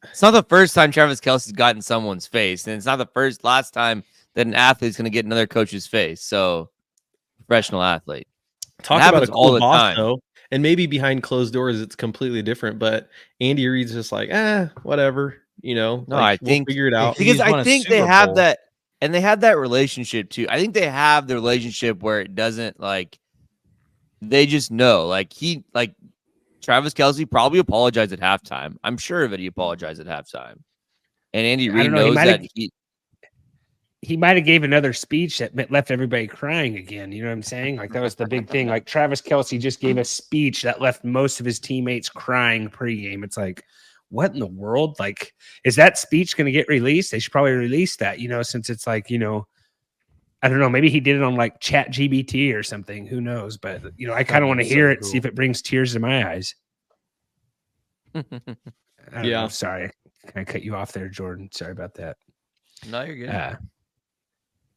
Speaker 3: it's not the first time Travis Kelce's gotten someone's face, and it's not the last time that an athlete's going to get another coach's face. So, professional athlete.
Speaker 4: Talk about a cool boss, though. And maybe behind closed doors, it's completely different. But Andy Reid's just like, whatever. No,
Speaker 3: I think
Speaker 4: we'll figure it out
Speaker 3: because I think they have that, and they have that relationship too. I think they have the relationship where it doesn't like they just know. Travis Kelce probably apologized at halftime. I'm sure that he apologized at halftime, and Andy Reid knows that
Speaker 1: he might have gave another speech that left everybody crying again. You know what I'm saying? Like that was the big thing. Like Travis Kelce just gave a speech that left most of his teammates crying pregame. It's like, what in the world? Like, is that speech going to get released? They should probably release that, since it's like, I don't know. Maybe he did it on like Chat GBT or something. Who knows? But, I kind of want to hear it, see if it brings tears to my eyes. I don't know. Sorry. I cut you off there, Jordan. Sorry about that.
Speaker 3: No, you're good.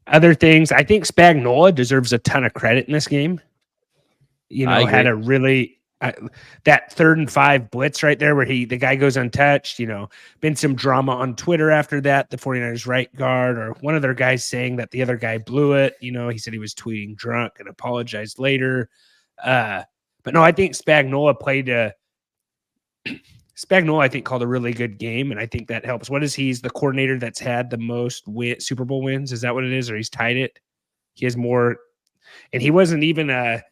Speaker 1: Other things, I think Spagnuolo deserves a ton of credit in this game. Had a really that 3rd and 5 blitz right there where the guy goes untouched. Been some drama on Twitter after that. The 49ers right guard or one of their guys saying that the other guy blew it. He said he was tweeting drunk and apologized later. But no, I think Spagnuolo I think called a really good game, and I think that helps. What is he's the coordinator that's had the most Super Bowl wins? Is that what it is, or he's tied it? He has more, and he wasn't even a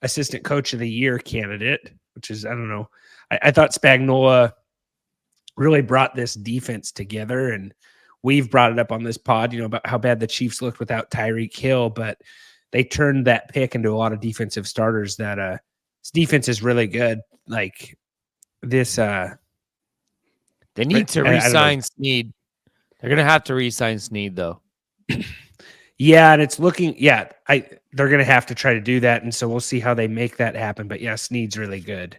Speaker 1: assistant coach of the year candidate, which is I don't know. I thought Spagnuolo really brought this defense together, and we've brought it up on this pod, about how bad the Chiefs looked without Tyreek Hill, but they turned that pick into a lot of defensive starters. That this defense is really good. Like. They
Speaker 3: need to re-sign Snead. They're gonna have to re-sign Snead though.
Speaker 1: Yeah, and it's looking. Yeah, they're gonna have to try to do that, and so we'll see how they make that happen. But yeah, Snead's really good.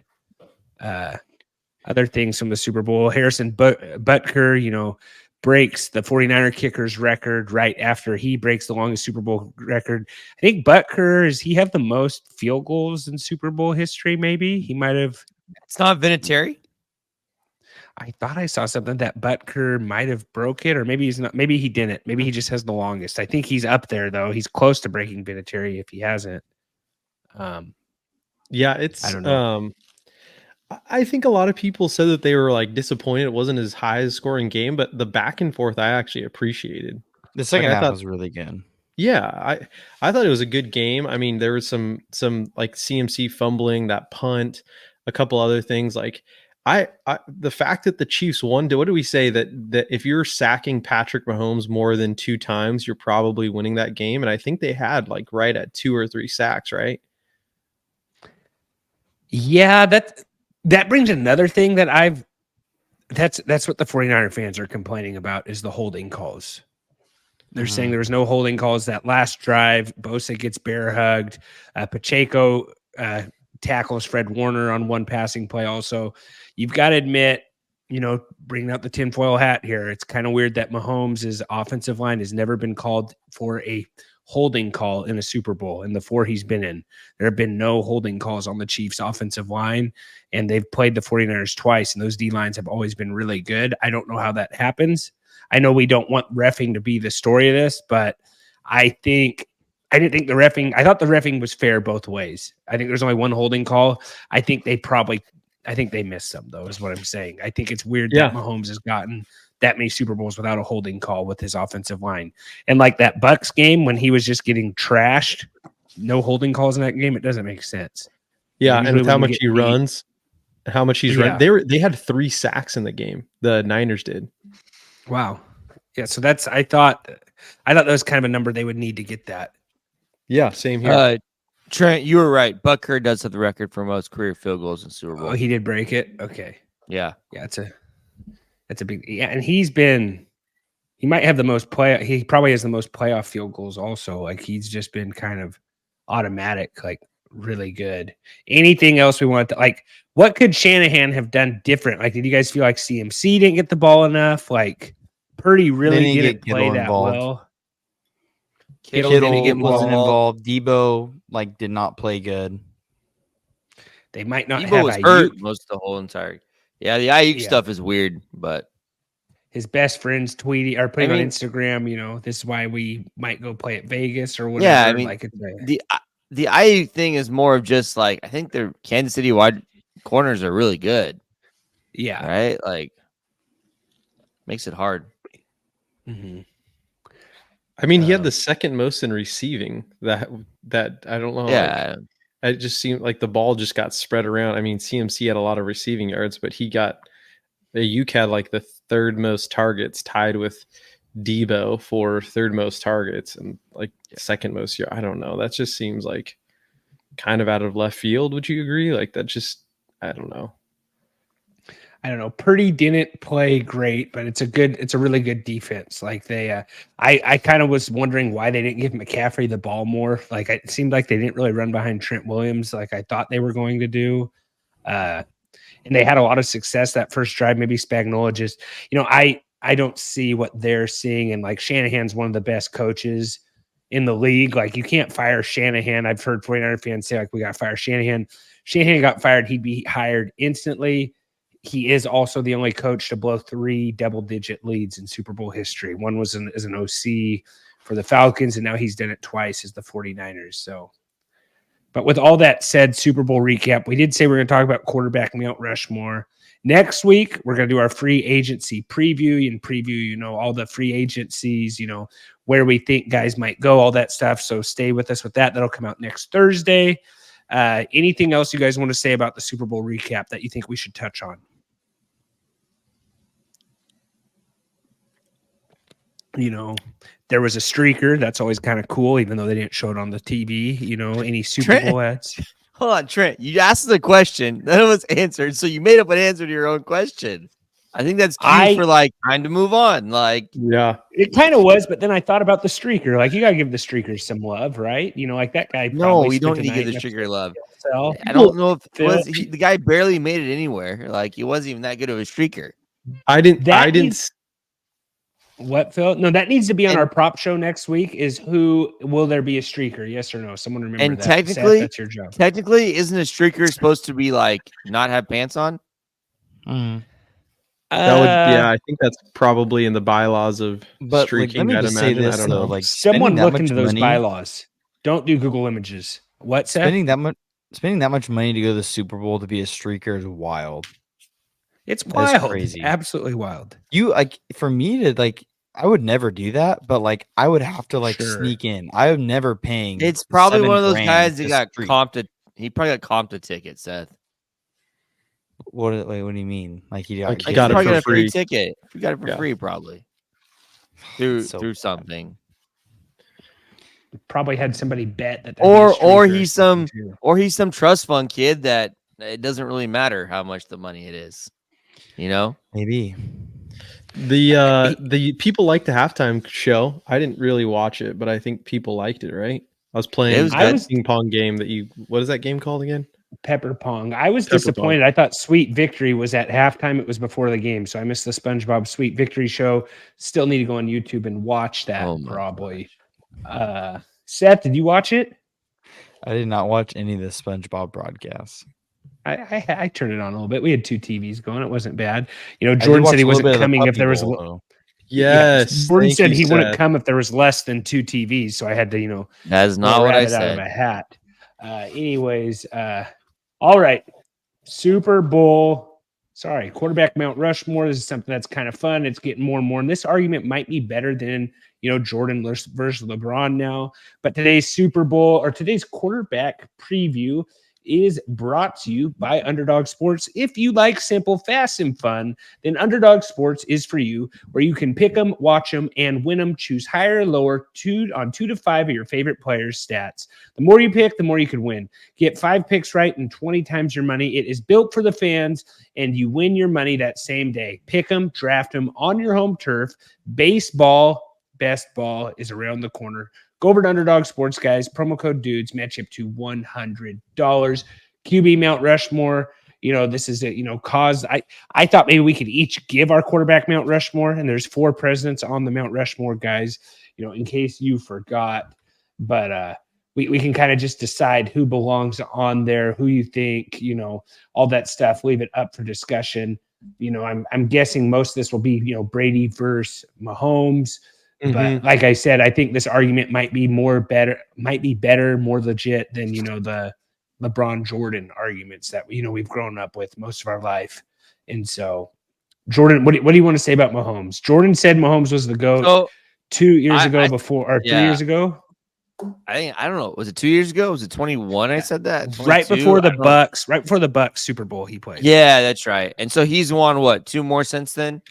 Speaker 1: Other things from the Super Bowl: Harrison Butker, breaks the 49er kicker's record right after he breaks the longest Super Bowl record. I think Butker does he have the most field goals in Super Bowl history? Maybe he might have.
Speaker 3: It's not Vinatieri.
Speaker 1: I thought I saw something that Butker might have broke it, or maybe he's not. Maybe he didn't. Maybe he just has the longest. I think he's up there though. He's close to breaking Vinatieri if he hasn't.
Speaker 4: Yeah, it's.
Speaker 1: I don't know.
Speaker 4: I think a lot of people said that they were like disappointed it wasn't as high as scoring game, but the back and forth I actually appreciated.
Speaker 5: The second half was really good.
Speaker 4: Yeah, I thought it was a good game. I mean, there was some like CMC fumbling, that punt, a couple other things. Like the fact that the Chiefs won, what do we say that if you're sacking Patrick Mahomes more than 2 times, you're probably winning that game. And I think they had like right at 2 or 3 sacks, right?
Speaker 1: Yeah, that brings another thing that that's what the 49er fans are complaining about is the holding calls. They're saying there was no holding calls that last drive. Bosa gets bear hugged. Pacheco tackles Fred Warner on one passing play. Also, you've got to admit, bringing out the tinfoil hat here, it's kind of weird that Mahomes' offensive line has never been called for a holding call in a Super Bowl. In the 4 he's been in, there have been no holding calls on the Chiefs' offensive line, and they've played the 49ers twice, and those D-lines have always been really good. I don't know how that happens. I know we don't want reffing to be the story of this, but I thought the refing was fair both ways. I think there's only one holding call. I think they missed some, though, is what I'm saying. I think it's weird that Mahomes has gotten that many Super Bowls without a holding call with his offensive line. And like that Bucks game when he was just getting trashed, no holding calls in that game, it doesn't make sense.
Speaker 4: Yeah, and with how much he runs, how much he's run. They had 3 sacks in the game. The Niners did.
Speaker 1: Wow. Yeah, so I thought that was kind of a number they would need to get that.
Speaker 4: Yeah, same here.
Speaker 3: Trent, you were right. Buck Kerr does have the record for most career field goals in Super Bowl.
Speaker 1: Oh, he did break it? Okay.
Speaker 3: Yeah.
Speaker 1: Yeah, that's a big, and he might have the most he probably has the most playoff field goals also. Like he's just been kind of automatic, like really good. Anything else we want to, like, what could Shanahan have done different? Like, did you guys feel like CMC didn't get the ball enough? Like Purdy really didn't play that well.
Speaker 3: Kittle
Speaker 5: wasn't involved. Debo did not play good.
Speaker 1: They might not
Speaker 3: Debo
Speaker 1: have
Speaker 3: was
Speaker 1: Ayuk.
Speaker 3: hurt most of the whole entire. Yeah, the Ayuk stuff is weird, but
Speaker 1: his best friends putting on Instagram, this is why we might go play at Vegas or whatever.
Speaker 3: Yeah, I mean, the Ayuk thing is more of just I think their Kansas City wide corners are really good.
Speaker 1: Yeah.
Speaker 3: Right? Like, makes it hard.
Speaker 1: Mm-hmm.
Speaker 4: I mean, he had the second most in receiving. That I don't know.
Speaker 3: Yeah.
Speaker 4: It just seemed like the ball just got spread around. I mean, CMC had a lot of receiving yards, but Ayuk had the 3rd most targets, tied with Debo for 3rd most targets and 2nd most. I don't know. That just seems kind of out of left field. Would you agree? I don't know.
Speaker 1: I don't know. Purdy didn't play great, but it's a really good defense. I kind of was wondering why they didn't give McCaffrey the ball more. It seemed like they didn't really run behind Trent Williams like I thought they were going to do. And they had a lot of success that first drive. Maybe Spagnuolo just, I don't see what they're seeing. And Shanahan's one of the best coaches in the league. You can't fire Shanahan. I've heard 49er fans say we got to fire Shanahan. Shanahan got fired. He'd be hired instantly. He is also the only coach to blow 3 double-digit leads in Super Bowl history. One was as an OC for the Falcons, and now he's done it twice as the 49ers. So, but with all that said, Super Bowl recap, we did say we're going to talk about quarterback Mount Rushmore. Next week, we're going to do our free agency preview and preview, all the free agencies, where we think guys might go, all that stuff. So stay with us with that. That'll come out next Thursday. Anything else you guys want to say about the Super Bowl recap that you think we should touch on? There was a streaker. That's always kind of cool, even though they didn't show it on the TV. Any Super Bowl ads.
Speaker 3: Hold on, Trent. You asked the question. None of us answered, so you made up an answer to your own question. I think that's cue for time to move on.
Speaker 4: Yeah,
Speaker 1: it kind of was, but then I thought about the streaker. You gotta give the streakers some love, right? that guy.
Speaker 3: No, we don't need to give the streaker love. I don't know if the guy barely made it anywhere. He wasn't even that good of a streaker.
Speaker 4: I didn't.
Speaker 1: What, Phil? No, that needs to be on our prop show next week. Will there be a streaker? Yes or no? Someone remember
Speaker 3: and
Speaker 1: that.
Speaker 3: Technically,
Speaker 1: Seth, that's your job.
Speaker 3: Technically, isn't a streaker supposed to be not have pants on?
Speaker 4: I think that's probably in the bylaws of streaking.
Speaker 5: Let me just say this,
Speaker 4: I don't know.
Speaker 1: Someone look into those bylaws. Don't do Google Images. What, Seth?
Speaker 5: Spending that much money to go to the Super Bowl to be a streaker is wild.
Speaker 1: It's wild.
Speaker 5: Crazy.
Speaker 1: Absolutely wild.
Speaker 5: For me to I would never do that, but I would have to sneak in. I am never paying.
Speaker 3: It's probably one of those guys that got comped. He probably got comped a ticket, Seth.
Speaker 5: What do you mean? He
Speaker 4: got it for free.
Speaker 3: Free ticket. You got it for free, probably through something.
Speaker 1: Probably had somebody bet that.
Speaker 3: Or he's some trust fund kid that it doesn't really matter how much the money it is.
Speaker 5: Maybe.
Speaker 4: The people liked the halftime show. I didn't really watch it, but I think people liked it, right? I was playing a ping pong game what is that game called again?
Speaker 1: Pepper Pong. I was
Speaker 4: Pepper
Speaker 1: disappointed. I thought Sweet Victory was at halftime. It was before the game, so I missed the SpongeBob Sweet Victory show. Still need to go on YouTube and watch that.
Speaker 3: Oh my
Speaker 1: Probably. Seth, did you watch it?
Speaker 5: I did not watch any of the SpongeBob broadcasts.
Speaker 1: I turned it on a little bit. We had 2 TVs going. It wasn't bad.
Speaker 5: I did
Speaker 1: Jordan
Speaker 5: watch
Speaker 1: said he
Speaker 5: a little
Speaker 1: wasn't
Speaker 5: bit of the
Speaker 1: coming if
Speaker 5: Puppy
Speaker 1: there was.
Speaker 5: Bowl, though.
Speaker 4: Yes.
Speaker 1: Jordan
Speaker 4: thank
Speaker 1: said
Speaker 4: you,
Speaker 1: he wouldn't
Speaker 4: Seth.
Speaker 1: come if there was less than 2 TVs. So I had to,
Speaker 3: That is not what I
Speaker 1: rabbit out of
Speaker 3: said.
Speaker 1: a hat. All right. Super Bowl. Sorry, quarterback Mount Rushmore. This is something that's kind of fun. It's getting more and more. And this argument might be better than, Jordan versus LeBron now. But today's Super Bowl or today's quarterback preview is brought to you by Underdog Sports. If you like simple, fast, and fun, then Underdog Sports is for you, where you can pick them, watch them, and win them. Choose higher or lower on 2 to 5 of your favorite players' stats. The more you pick, the more you can win. Get 5 picks right and 20 times your money. It is built for the fans, and you win your money that same day. Pick them, draft them on your home turf. Baseball, best ball is around the corner. Go over to Underdog Sports, guys. Promo code DUDES, match up to $100. QB Mount Rushmore. This is cause. I thought maybe we could each give our quarterback Mount Rushmore, and there's 4 presidents on the Mount Rushmore, guys, in case you forgot. But we can kind of just decide who belongs on there, who you think, all that stuff. Leave it up for discussion. I'm guessing most of this will be, Brady versus Mahomes. But like I said, I think this argument might be better, more legit than, the LeBron Jordan arguments that, we've grown up with most of our life. And so, Jordan, what do you want to say about Mahomes? Jordan said Mahomes was the GOAT
Speaker 3: So
Speaker 1: 2 years ago before, or 3 years ago.
Speaker 3: I don't know. Was it 2 years ago? Was it 21? I said that 22?
Speaker 1: Right before the Bucks Super Bowl he played.
Speaker 3: Yeah, that's right. And so he's won what, 2 more since then?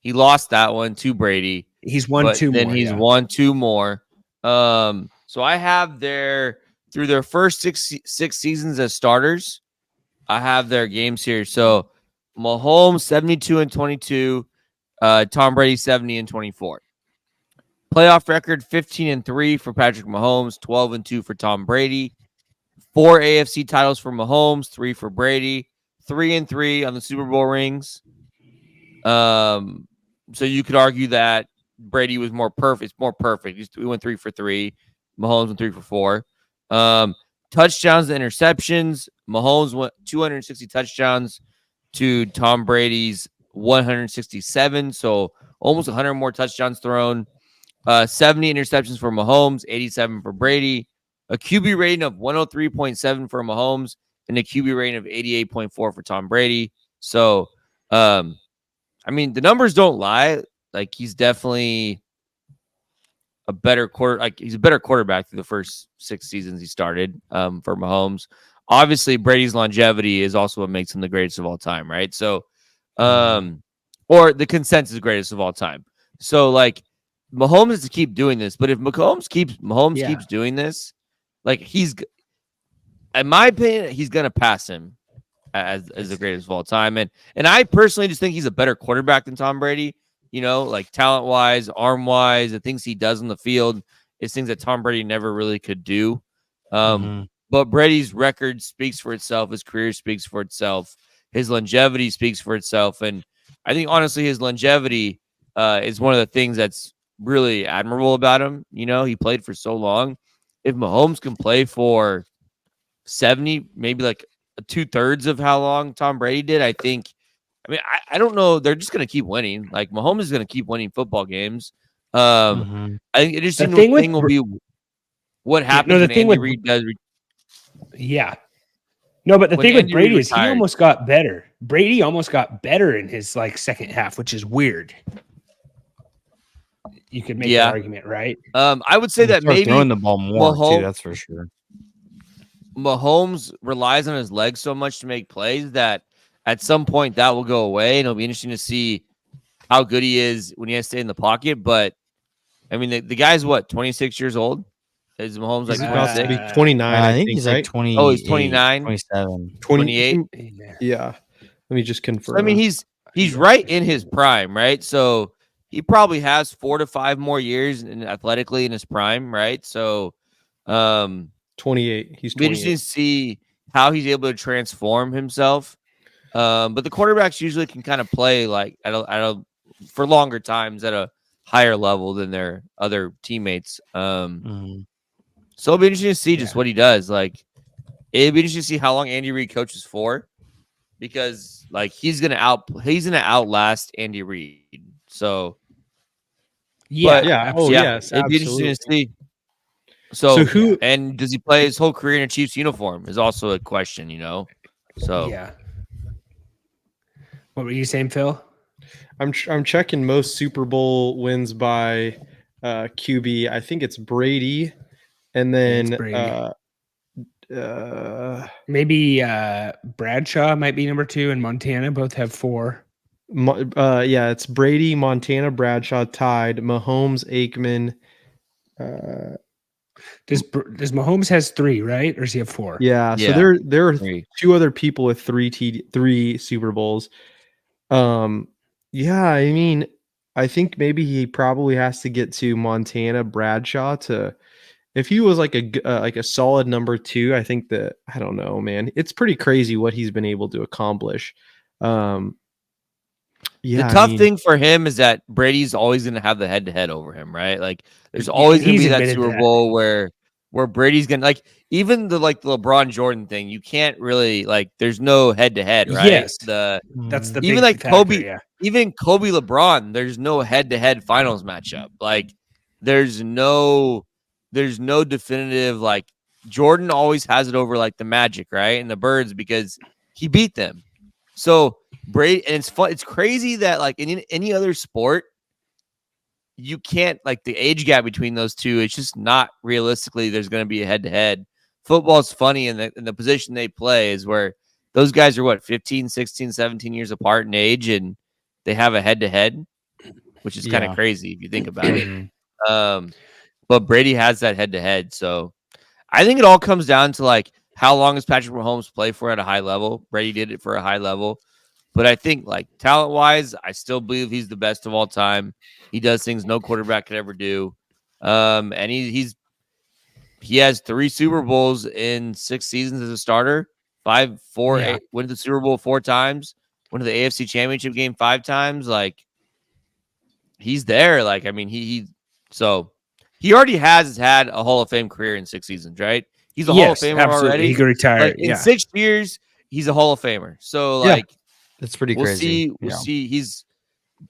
Speaker 3: He lost that one to Brady.
Speaker 1: He's won 2 more.
Speaker 3: Then he's won 2 more. So I have through their first six seasons as starters, I have their games here. So Mahomes 72-22, Tom Brady 70-24. Playoff record 15-3 for Patrick Mahomes, 12-2 for Tom Brady. 4 AFC titles for Mahomes, 3 for Brady, 3-3 on the Super Bowl rings. So you could argue that Brady was more perfect. It's more perfect. We went 3 for 3. Mahomes went 3 for 4. Touchdowns and interceptions. Mahomes went 260 touchdowns to Tom Brady's 167. So almost 100 more touchdowns thrown. 70 interceptions for Mahomes, 87 for Brady. A QB rating of 103.7 for Mahomes and a QB rating of 88.4 for Tom Brady. So, the numbers don't lie. Like, he's definitely a better he's a better quarterback through the first 6 seasons he started for Mahomes. Obviously, Brady's longevity is also what makes him the greatest of all time, right? So, or the consensus greatest of all time. So, Mahomes has to keep doing this, but if Mahomes keeps doing this, in my opinion, he's gonna pass him as the greatest of all time. And I personally just think he's a better quarterback than Tom Brady. Talent wise, arm wise, the things he does on the field is things that Tom Brady never really could do. But Brady's record speaks for itself. His career speaks for itself. His longevity speaks for itself. And I think honestly, his longevity is one of the things that's really admirable about him. He played for so long. If Mahomes can play for 70, maybe 2/3 of how long Tom Brady did, I think. I don't know. They're just going to keep winning. Mahomes is going to keep winning football games. I think it just the thing will be what happens when Andy Reid does.
Speaker 1: Yeah. No, but the thing with Brady is
Speaker 3: retired,
Speaker 1: he almost got better. Brady almost got better in his second half, which is weird. You could make that argument, right?
Speaker 3: I would say that maybe
Speaker 5: throwing the ball more too. That's for sure.
Speaker 3: Mahomes relies on his legs so much to make plays that at some point that will go away, and it'll be interesting to see how good he is when he has to stay in the pocket. But the guy's 26 years old. Is Mahomes
Speaker 4: he's about to be 29?
Speaker 5: I think he's
Speaker 4: right?
Speaker 5: 20.
Speaker 3: Oh, he's 29,
Speaker 5: 27,
Speaker 3: 28.
Speaker 4: Yeah. Let me just confirm.
Speaker 3: So, he's right in his prime, right? So he probably has 4 to 5 more years athletically in his prime, right? So,
Speaker 4: 28. He's 28.
Speaker 3: Interesting to see how he's able to transform himself. But the quarterbacks usually can kind of play like for longer times at a higher level than their other teammates.
Speaker 5: Mhm.
Speaker 3: So it'll be interesting to see just
Speaker 1: Yeah.
Speaker 3: what he does. Like, it'll be interesting to see how long Andy Reid coaches for, because like he's gonna outlast Andy Reid. So,
Speaker 1: Yeah.
Speaker 3: but
Speaker 4: Yeah. Oh,
Speaker 1: Absolutely.
Speaker 4: yes,
Speaker 3: it'd be interesting to
Speaker 4: absolutely.
Speaker 3: see.
Speaker 4: So
Speaker 3: So,
Speaker 4: who?
Speaker 3: and does he play his whole career in a Chiefs uniform is also a question, So
Speaker 1: Yeah. What were you saying, Phil?
Speaker 4: I'm checking most Super Bowl wins by QB. I think it's Brady, and
Speaker 1: It's
Speaker 4: then
Speaker 1: Brady.
Speaker 4: uh,
Speaker 1: Maybe Bradshaw might be number 2, and Montana both have 4.
Speaker 4: yeah, it's Brady, Montana, Bradshaw tied. Mahomes, Aikman.
Speaker 1: Does Mahomes has 3, right? Or does he have 4?
Speaker 4: Yeah, so
Speaker 3: yeah,
Speaker 4: there are
Speaker 3: three.
Speaker 4: 2 other people with three Super Bowls. Yeah, I mean, I think maybe he probably has to get to Montana, Bradshaw to. If he was like a solid number 2, I think that I don't know, man. It's pretty crazy what he's been able to accomplish. Um,
Speaker 3: The
Speaker 4: yeah, I
Speaker 3: tough
Speaker 4: mean,
Speaker 3: thing for him is that Brady's always going to have the head-to-head over him, right? Like, there's
Speaker 1: Yeah,
Speaker 3: always going to
Speaker 1: he's
Speaker 3: be that
Speaker 1: admitted
Speaker 3: Super
Speaker 1: that.
Speaker 3: Bowl where Brady's going to, like, even the LeBron Jordan thing, you can't really, like, there's no head-to-head, right?
Speaker 1: Yes.
Speaker 3: The
Speaker 1: That's the
Speaker 3: even
Speaker 1: big
Speaker 3: like
Speaker 1: factor, yeah.
Speaker 3: even Kobe LeBron, there's no head-to-head finals matchup. Like, there's no definitive, like, Jordan always has it over like the Magic, right? And the Birds, because he beat them. So Brady, and it's fun. It's crazy that like in any other sport, you can't, like, the age gap between those two. It's just not realistically. There's going to be a head to head. Football's funny in the position they play is where those guys are what 15, 16, 17 years apart in age, and they have a head to head, which is kind of
Speaker 4: yeah.
Speaker 3: crazy if you think about it.
Speaker 5: Mhm.
Speaker 3: But Brady has that head to head, so I think it all comes down to like how long does Patrick Mahomes play for at a high level. Brady did it for a high level. But I think, like, talent-wise, I still believe he's the best of all time. He does things no quarterback could ever do. And he has 3 Super Bowls in 6 seasons as a starter. 5, 4,
Speaker 1: Yeah.
Speaker 3: 8, went to the Super Bowl 4 times. Went to the AFC Championship game 5 times. Like, he's there. Like, I mean, so he already has had a Hall of Fame career in 6 seasons, right? He's a Hall of
Speaker 1: Yes,
Speaker 3: Famer
Speaker 1: absolutely. He
Speaker 3: already.
Speaker 1: could retire.
Speaker 3: Like, in
Speaker 1: Yeah.
Speaker 3: 6 years, he's a Hall of Famer. So,
Speaker 4: Yeah.
Speaker 3: like,
Speaker 5: That's pretty
Speaker 3: we'll
Speaker 5: crazy.
Speaker 3: see. We'll
Speaker 5: Yeah.
Speaker 3: see. He's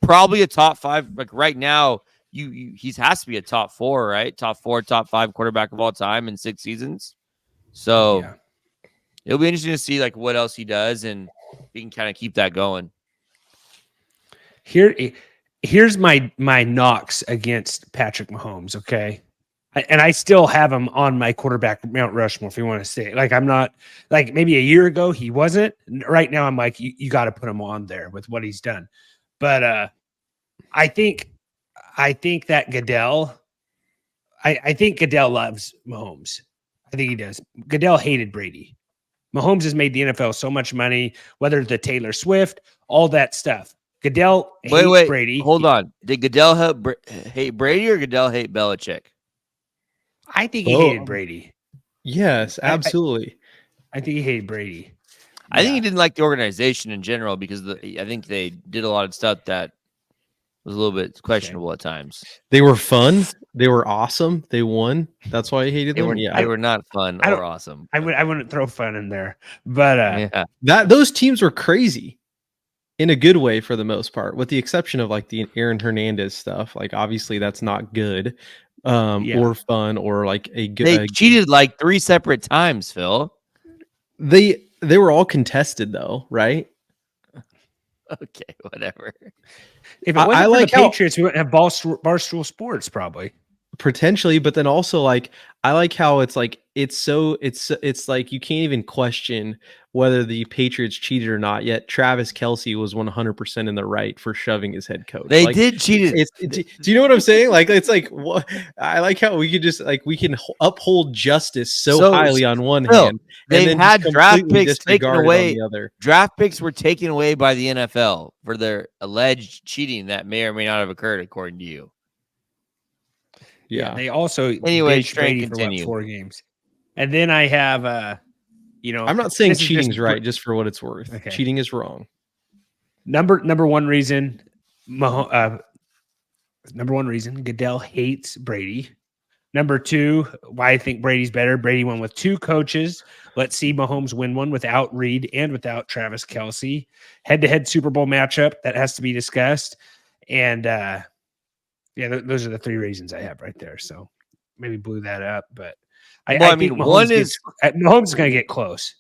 Speaker 3: probably a top 5. Like right now, he has to be a top 4, right? Top 4, top 5 quarterback of all time in 6 seasons. So
Speaker 1: Yeah.
Speaker 3: it'll be interesting to see like what else he does, and he can kind of keep that going.
Speaker 1: Here's my knocks against Patrick Mahomes, okay? And I still have him on my quarterback Mount Rushmore, if you want to say. Like, I'm not, like, maybe a year ago he wasn't. Right now I'm like, you got to put him on there with what he's done. But I think that Goodell, I think Goodell loves Mahomes. I think he does. Goodell hated Brady. Mahomes has made the NFL so much money, whether the Taylor Swift, all that stuff. Goodell hates
Speaker 3: Wait,
Speaker 1: Brady.
Speaker 3: hold on. Did Goodell hate Brady, or Goodell hate Belichick?
Speaker 1: I think he
Speaker 4: Oh,
Speaker 1: hated Brady.
Speaker 4: yes, absolutely.
Speaker 1: I think he hated Brady.
Speaker 3: I think
Speaker 1: Yeah.
Speaker 3: he didn't like the organization in general, because I think they did a lot of stuff that was a little bit questionable at times.
Speaker 4: They were fun. They were awesome. They won. That's why I hated them.
Speaker 3: They were not fun
Speaker 1: I
Speaker 3: or
Speaker 1: don't-
Speaker 3: awesome.
Speaker 1: I wouldn't throw fun in there, but
Speaker 3: Yeah.
Speaker 4: Those teams were crazy in a good way for the most part, with the exception of like the Aaron Hernandez stuff. Like, obviously that's not good,
Speaker 1: Yeah.
Speaker 4: or fun, or like
Speaker 3: They
Speaker 4: good.
Speaker 3: cheated like 3 separate times, Phil.
Speaker 4: They were all contested though, right?
Speaker 3: Okay, whatever.
Speaker 1: if it
Speaker 4: I
Speaker 1: wasn't for
Speaker 4: like
Speaker 1: the
Speaker 4: how-
Speaker 1: Patriots, we wouldn't have Barstool Sports probably.
Speaker 4: Potentially, but then also like I like how it's like it's like you can't even question whether the Patriots cheated or not. Yet Travis Kelce was 100% in the right for shoving his head coach.
Speaker 3: They
Speaker 4: Like,
Speaker 3: did cheat it.
Speaker 4: do you know what I'm saying? Like, it's like what I like how we could just like we can uphold justice so highly on one
Speaker 3: Phil,
Speaker 4: hand,
Speaker 3: they
Speaker 4: then
Speaker 3: had
Speaker 4: just
Speaker 3: draft
Speaker 4: completely
Speaker 3: picks taken
Speaker 4: disregard it
Speaker 3: away.
Speaker 4: on the other.
Speaker 3: Draft picks were taken away by the NFL for their alleged cheating that may or may not have occurred, according to you.
Speaker 4: Yeah.
Speaker 1: They also
Speaker 3: Anyway,
Speaker 1: benched
Speaker 3: Strain,
Speaker 1: Brady for
Speaker 3: continue.
Speaker 1: 4 games. And then I have
Speaker 4: I'm not saying
Speaker 1: this is
Speaker 4: cheating's
Speaker 1: just-
Speaker 4: right, just for what it's worth.
Speaker 1: Okay.
Speaker 4: Cheating is wrong.
Speaker 1: Number one reason, number one reason Goodell hates Brady. Number two, why I think Brady's better. Brady won with two coaches. Let's see Mahomes win one without Reid and without Travis Kelce. Head-to-head Super Bowl matchup that has to be discussed. And those are the three reasons I have right there. So maybe blew that up, but I think Mahomes is going to get close.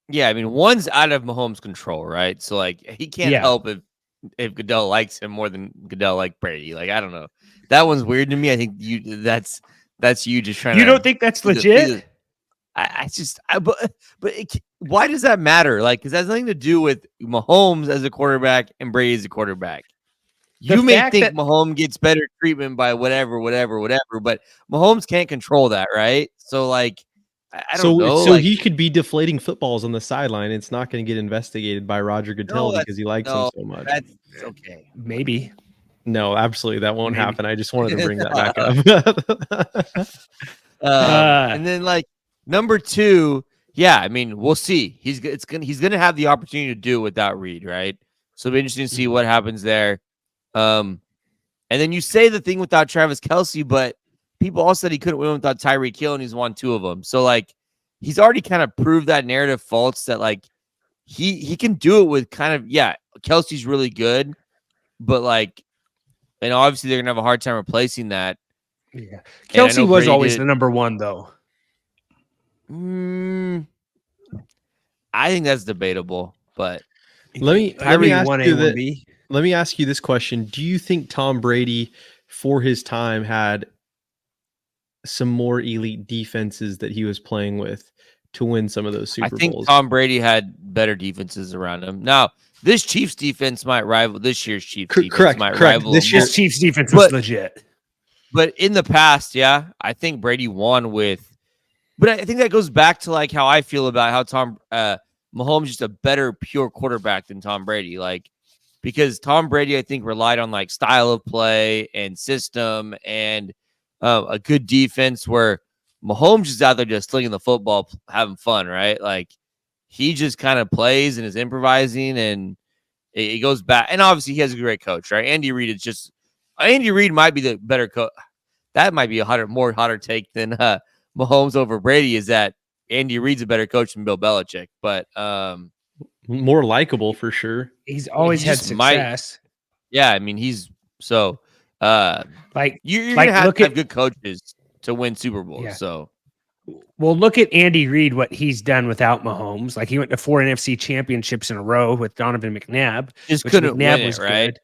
Speaker 3: Yeah, I mean, one's out of Mahomes' control, right? So like he can't help if Goodell likes him more than Goodell like Brady. Like, I don't know. That one's weird to me. I think that's you just trying.
Speaker 1: You don't think that's legit?
Speaker 3: Why does that matter? Like, because that has nothing to do with Mahomes as a quarterback and Brady as a quarterback. You may think Mahomes gets better treatment by whatever, but Mahomes can't control that, right? So, like, I don't know.
Speaker 4: So he could be deflating footballs on the sideline. It's not going to get investigated by Roger Goodell because he likes him so much.
Speaker 3: That's okay.
Speaker 1: Maybe.
Speaker 4: No, absolutely. That won't happen. I just wanted to bring that back up.
Speaker 3: And then, like, number two, yeah, I mean, we'll see. He's gonna have the opportunity to do it without Reid, right? So it'll be interesting to see what happens there. And then you say the thing without Travis Kelce, but people all said he couldn't win without Tyreek Hill, and he's won two of them. So, like, he's already kind of proved that narrative false that, like, he can do it with kind of, Kelce's really good, but, like, and obviously they're going to have a hard time replacing that.
Speaker 1: Yeah. Kelce was always the number one, though.
Speaker 3: I think that's debatable, but
Speaker 4: let me ask you this question. Do you think Tom Brady, for his time, had some more elite defenses that he was playing with to win some of those Super Bowls?
Speaker 3: I think Tom Brady had better defenses around him. Now, this Chiefs defense might rival this year's Chiefs defense.
Speaker 4: Correct.
Speaker 1: This year's Chiefs defense was legit.
Speaker 3: But in the past, I think Brady won with. But I think that goes back to, like, how I feel about how Mahomes is just a better pure quarterback than Tom Brady. Like, because Tom Brady, I think, relied on, like, style of play and system and a good defense, where Mahomes is out there just slinging the football, having fun, right? Like, he just kind of plays and is improvising, and it goes back. And obviously, he has a great coach, right? Andy Reid might be the better coach. That might be a hotter take than Mahomes over Brady, is that Andy Reid's a better coach than Bill Belichick, but
Speaker 4: more likable for sure.
Speaker 1: He's always had success.
Speaker 3: I mean, he's so like you're gonna have to have good coaches to win Super Bowls. Yeah. So,
Speaker 1: well, look at Andy Reid, what he's done without Mahomes. Like, he went to 4 NFC championships in a row with Donovan McNabb.
Speaker 3: Just couldn't win it, right?
Speaker 1: Good.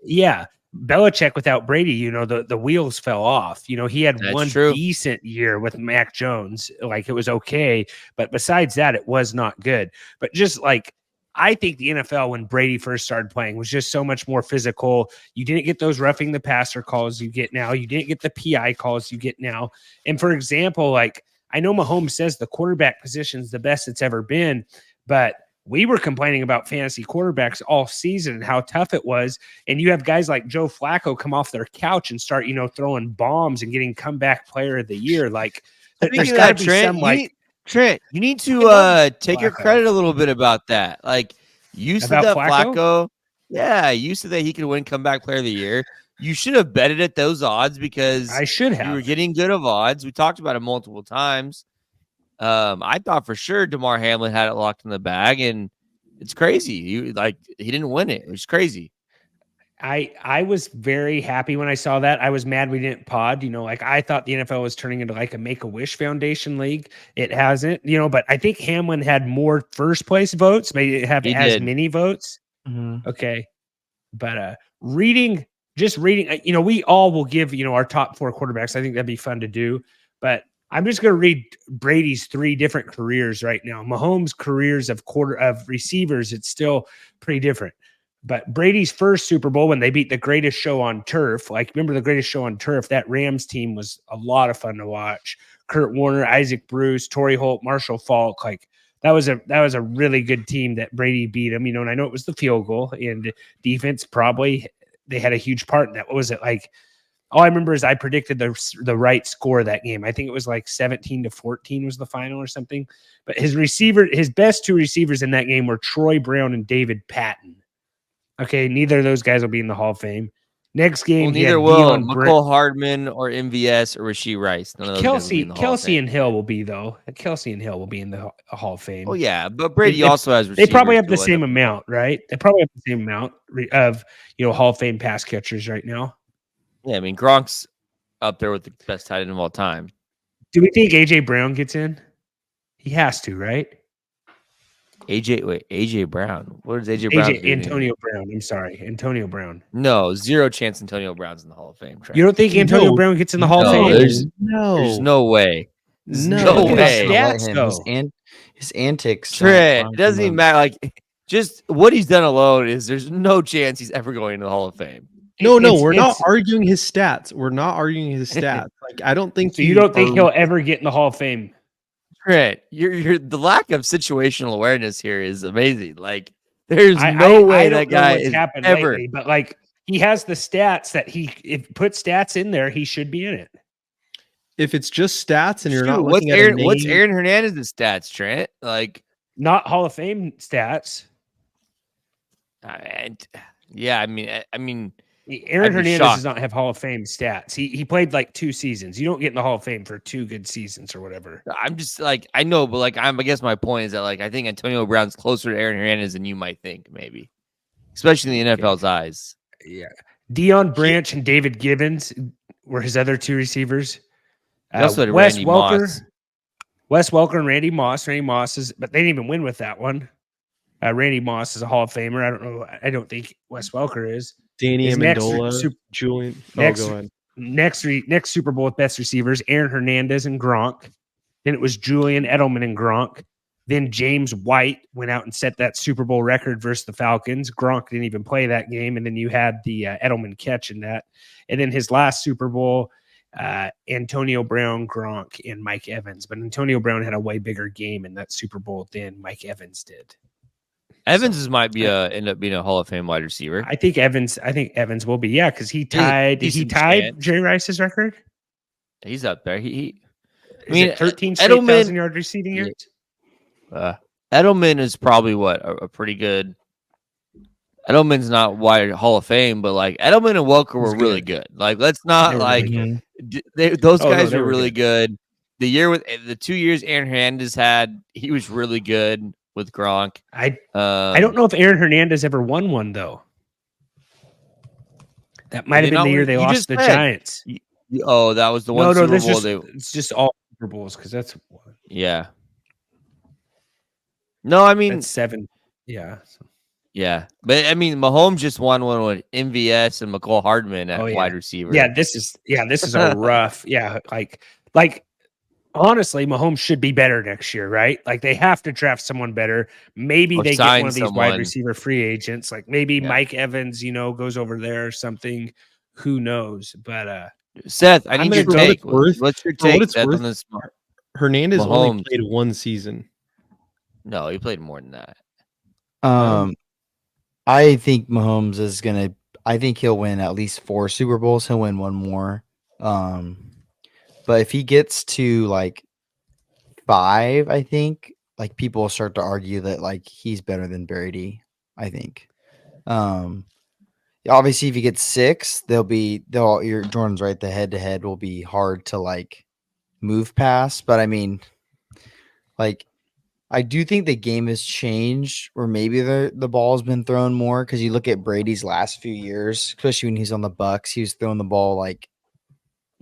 Speaker 1: Yeah. Belichick without Brady, the wheels fell off. He had decent year with Mac Jones. Like, it was okay. But besides that, it was not good. But just like, I think the NFL, when Brady first started playing, was just so much more physical. You didn't get those roughing the passer calls you get now. You didn't get the PI calls you get now. And for example, like, I know Mahomes says the quarterback position is the best it's ever been, but we were complaining about fantasy quarterbacks all season and how tough it was. And you have guys like Joe Flacco come off their couch and start, throwing bombs and getting comeback player of the year. Like, there's got to be some, like,
Speaker 3: Trent, you need to take your credit a little bit about that. Like, you said that Flacco, you said that he could win comeback player of the year. You should have betted at those odds, because
Speaker 1: I should have.
Speaker 3: You were getting good of odds. We talked about it multiple times. I thought for sure DeMar Hamlin had it locked in the bag, and it's crazy. He didn't win it. It was crazy.
Speaker 1: I was very happy when I saw that. I was mad we didn't pod. Like, I thought the NFL was turning into like a Make-A-Wish Foundation league. It hasn't. But I think Hamlin had more first place votes. Maybe have as many votes.
Speaker 5: Mm-hmm.
Speaker 1: Okay, but reading, we all will give our top 4 quarterbacks. I think that'd be fun to do, but I'm just going to read Brady's 3 different careers right now. Mahomes' careers of receivers, it's still pretty different. But Brady's first Super Bowl, when they beat the Greatest Show on Turf, like, remember the Greatest Show on Turf? That Rams team was a lot of fun to watch. Kurt Warner, Isaac Bruce, Torrey Holt, Marshall Faulk, like, that was a really good team that Brady beat him. And I know it was the field goal, and defense probably they had a huge part in that. What was it, like All I remember is I predicted the right score of that game. I think it was like 17-14 was the final or something. But his best two receivers in that game were Troy Brown and David Patton. Okay, neither of those guys will be in the Hall of Fame. Next game,
Speaker 3: Well,
Speaker 1: he had
Speaker 3: neither will
Speaker 1: Deion Brent.
Speaker 3: McCole Hardman or MVS or Rasheed Rice. None of those guys will be in the Hall of
Speaker 1: Kelsey
Speaker 3: Fame.
Speaker 1: and Hill will be, though. Kelsey and Hill will be in the Hall of Fame.
Speaker 3: Oh yeah, but Brady
Speaker 1: They-
Speaker 3: also has
Speaker 1: They probably
Speaker 3: receivers
Speaker 1: have the
Speaker 3: who end
Speaker 1: same
Speaker 3: up-
Speaker 1: amount, right? They probably have the same amount of Hall of Fame pass catchers right now.
Speaker 3: Yeah, I mean Gronk's up there with the best tight end of all time.
Speaker 1: Do we think AJ Brown gets in? He has to, right?
Speaker 3: AJ Brown. What is AJ Brown doing?
Speaker 1: Antonio Brown. I'm sorry, Antonio Brown.
Speaker 3: No, zero chance Antonio Brown's in the Hall of Fame. Trent.
Speaker 1: You don't think Antonio
Speaker 4: No.
Speaker 1: Brown gets in the Hall
Speaker 3: No,
Speaker 1: of Fame?
Speaker 3: there's
Speaker 4: no,
Speaker 3: no way. There's
Speaker 4: No.
Speaker 3: no
Speaker 1: Look at
Speaker 3: way.
Speaker 1: his stats, though.
Speaker 5: His antics. don't
Speaker 3: Trent,
Speaker 5: prime
Speaker 3: it doesn't
Speaker 5: him
Speaker 3: even
Speaker 5: up.
Speaker 3: matter. Like, just what he's done alone is there's no chance he's ever going into the Hall of Fame.
Speaker 4: no.
Speaker 1: It's-
Speaker 4: We're not
Speaker 1: it's-
Speaker 4: arguing his stats. We're not arguing his stats. Like I don't think.
Speaker 1: So you don't think he'll ever get in the Hall of Fame?
Speaker 3: Trent, you're the lack of situational awareness here is amazing. Like, there's
Speaker 1: I
Speaker 3: no way
Speaker 1: I don't
Speaker 3: that
Speaker 1: know
Speaker 3: guy
Speaker 1: what's
Speaker 3: is
Speaker 1: happened
Speaker 3: ever.
Speaker 1: lately, but like he has the stats that if put stats in there, he should be in it.
Speaker 4: If it's just stats and you're not
Speaker 3: Shoot,
Speaker 4: looking at a name,
Speaker 3: what's Aaron Hernandez's stats, Trent? Like,
Speaker 1: Not Hall of Fame stats.
Speaker 3: yeah, I mean,
Speaker 1: Aaron
Speaker 3: I'd be
Speaker 1: Hernandez
Speaker 3: shocked.
Speaker 1: does not have Hall of Fame stats. He played like 2 seasons. You don't get in the Hall of Fame for 2 good seasons or whatever.
Speaker 3: I'm just like, I know, but like, I guess my point is that like, I think Antonio Brown's closer to Aaron Hernandez than you might think, maybe, especially in the NFL's eyes.
Speaker 1: Yeah. Deion Branch and David Gibbons were his other 2 receivers.
Speaker 3: He also had Randy Moss.
Speaker 1: Wes Welker and Randy Moss. Randy Moss is, but they didn't even win with that one. Randy Moss is a Hall of Famer. I don't know. I don't think Wes Welker is.
Speaker 4: Danny
Speaker 1: His next
Speaker 4: Amendola,
Speaker 1: Super-
Speaker 4: Julian.
Speaker 1: next-
Speaker 4: go ahead.
Speaker 1: Next Super Bowl with best receivers, Aaron Hernandez and Gronk. Then it was Julian Edelman and Gronk. Then James White went out and set that Super Bowl record versus the Falcons. Gronk didn't even play that game. And then you had the Edelman catch in that. And then his last Super Bowl, Antonio Brown, Gronk, and Mike Evans. But Antonio Brown had a way bigger game in that Super Bowl than Mike Evans did.
Speaker 3: Might be end up being a Hall of Fame wide receiver.
Speaker 1: I think Evans will be, because he tied
Speaker 3: decent
Speaker 1: tied
Speaker 3: chance.
Speaker 1: Jerry Rice's record.
Speaker 3: He's up there. I
Speaker 1: I
Speaker 3: mean,
Speaker 1: mean, 13 straight
Speaker 3: Edelman-
Speaker 1: 1,000-yard receiving
Speaker 3: Yeah.
Speaker 1: yards.
Speaker 3: Edelman is probably a pretty good. Edelman's not wide Hall of Fame, but like Edelman and Welker were
Speaker 1: He's
Speaker 3: really good. Like, let's not
Speaker 1: They were
Speaker 3: like
Speaker 1: really
Speaker 3: those
Speaker 1: Oh, no,
Speaker 3: guys
Speaker 1: they
Speaker 3: were
Speaker 1: were
Speaker 3: really good. The 2 years Aaron Hernandez had, he was really good with Gronk.
Speaker 1: I don't know if Aaron Hernandez ever won one, though. That might have
Speaker 3: Did
Speaker 1: been
Speaker 3: not
Speaker 1: the year
Speaker 3: win-
Speaker 1: they
Speaker 3: you
Speaker 1: lost
Speaker 3: just
Speaker 1: the
Speaker 3: said.
Speaker 1: Giants.
Speaker 3: Oh, that was the one
Speaker 1: No,
Speaker 3: Super
Speaker 1: this
Speaker 3: Bowl.
Speaker 1: is it's just all Super Bowls because that's
Speaker 3: Yeah. No, I mean,
Speaker 1: that's 7. Yeah.
Speaker 3: yeah, but I mean, Mahomes just won one with MVS and McCole Hardman at
Speaker 1: Oh, yeah.
Speaker 3: wide receiver.
Speaker 1: Yeah, this is a rough. Yeah, like honestly, Mahomes should be better next year, right? Like they have to draft someone better. Maybe
Speaker 3: Or
Speaker 1: they get
Speaker 3: sign
Speaker 1: one of these
Speaker 3: someone.
Speaker 1: wide receiver free agents. Like maybe
Speaker 3: Yeah.
Speaker 1: Mike Evans, goes over there or something. Who knows? But
Speaker 3: Seth, I
Speaker 1: I'm
Speaker 3: need
Speaker 1: gonna
Speaker 3: your
Speaker 1: go-
Speaker 3: take.
Speaker 4: For what it's worth-
Speaker 3: What's your
Speaker 4: for what
Speaker 3: take,
Speaker 4: it's
Speaker 3: Seth,
Speaker 4: worth-
Speaker 3: on this?
Speaker 4: Hernandez only
Speaker 3: Mahomes.
Speaker 4: played 1 season.
Speaker 3: No, he played more than that.
Speaker 5: I think Mahomes is gonna. I think he'll win at least 4 Super Bowls. He'll win 1 more. But if he gets to like 5, I think like people will start to argue that like he's better than Brady. I think. Obviously, if he gets 6, your Jordan's right. The head to head will be hard to like move past. But I mean, like, I do think the game has changed, or maybe the ball's been thrown more because you look at Brady's last few years, especially when he's on the Bucks, he was throwing the ball like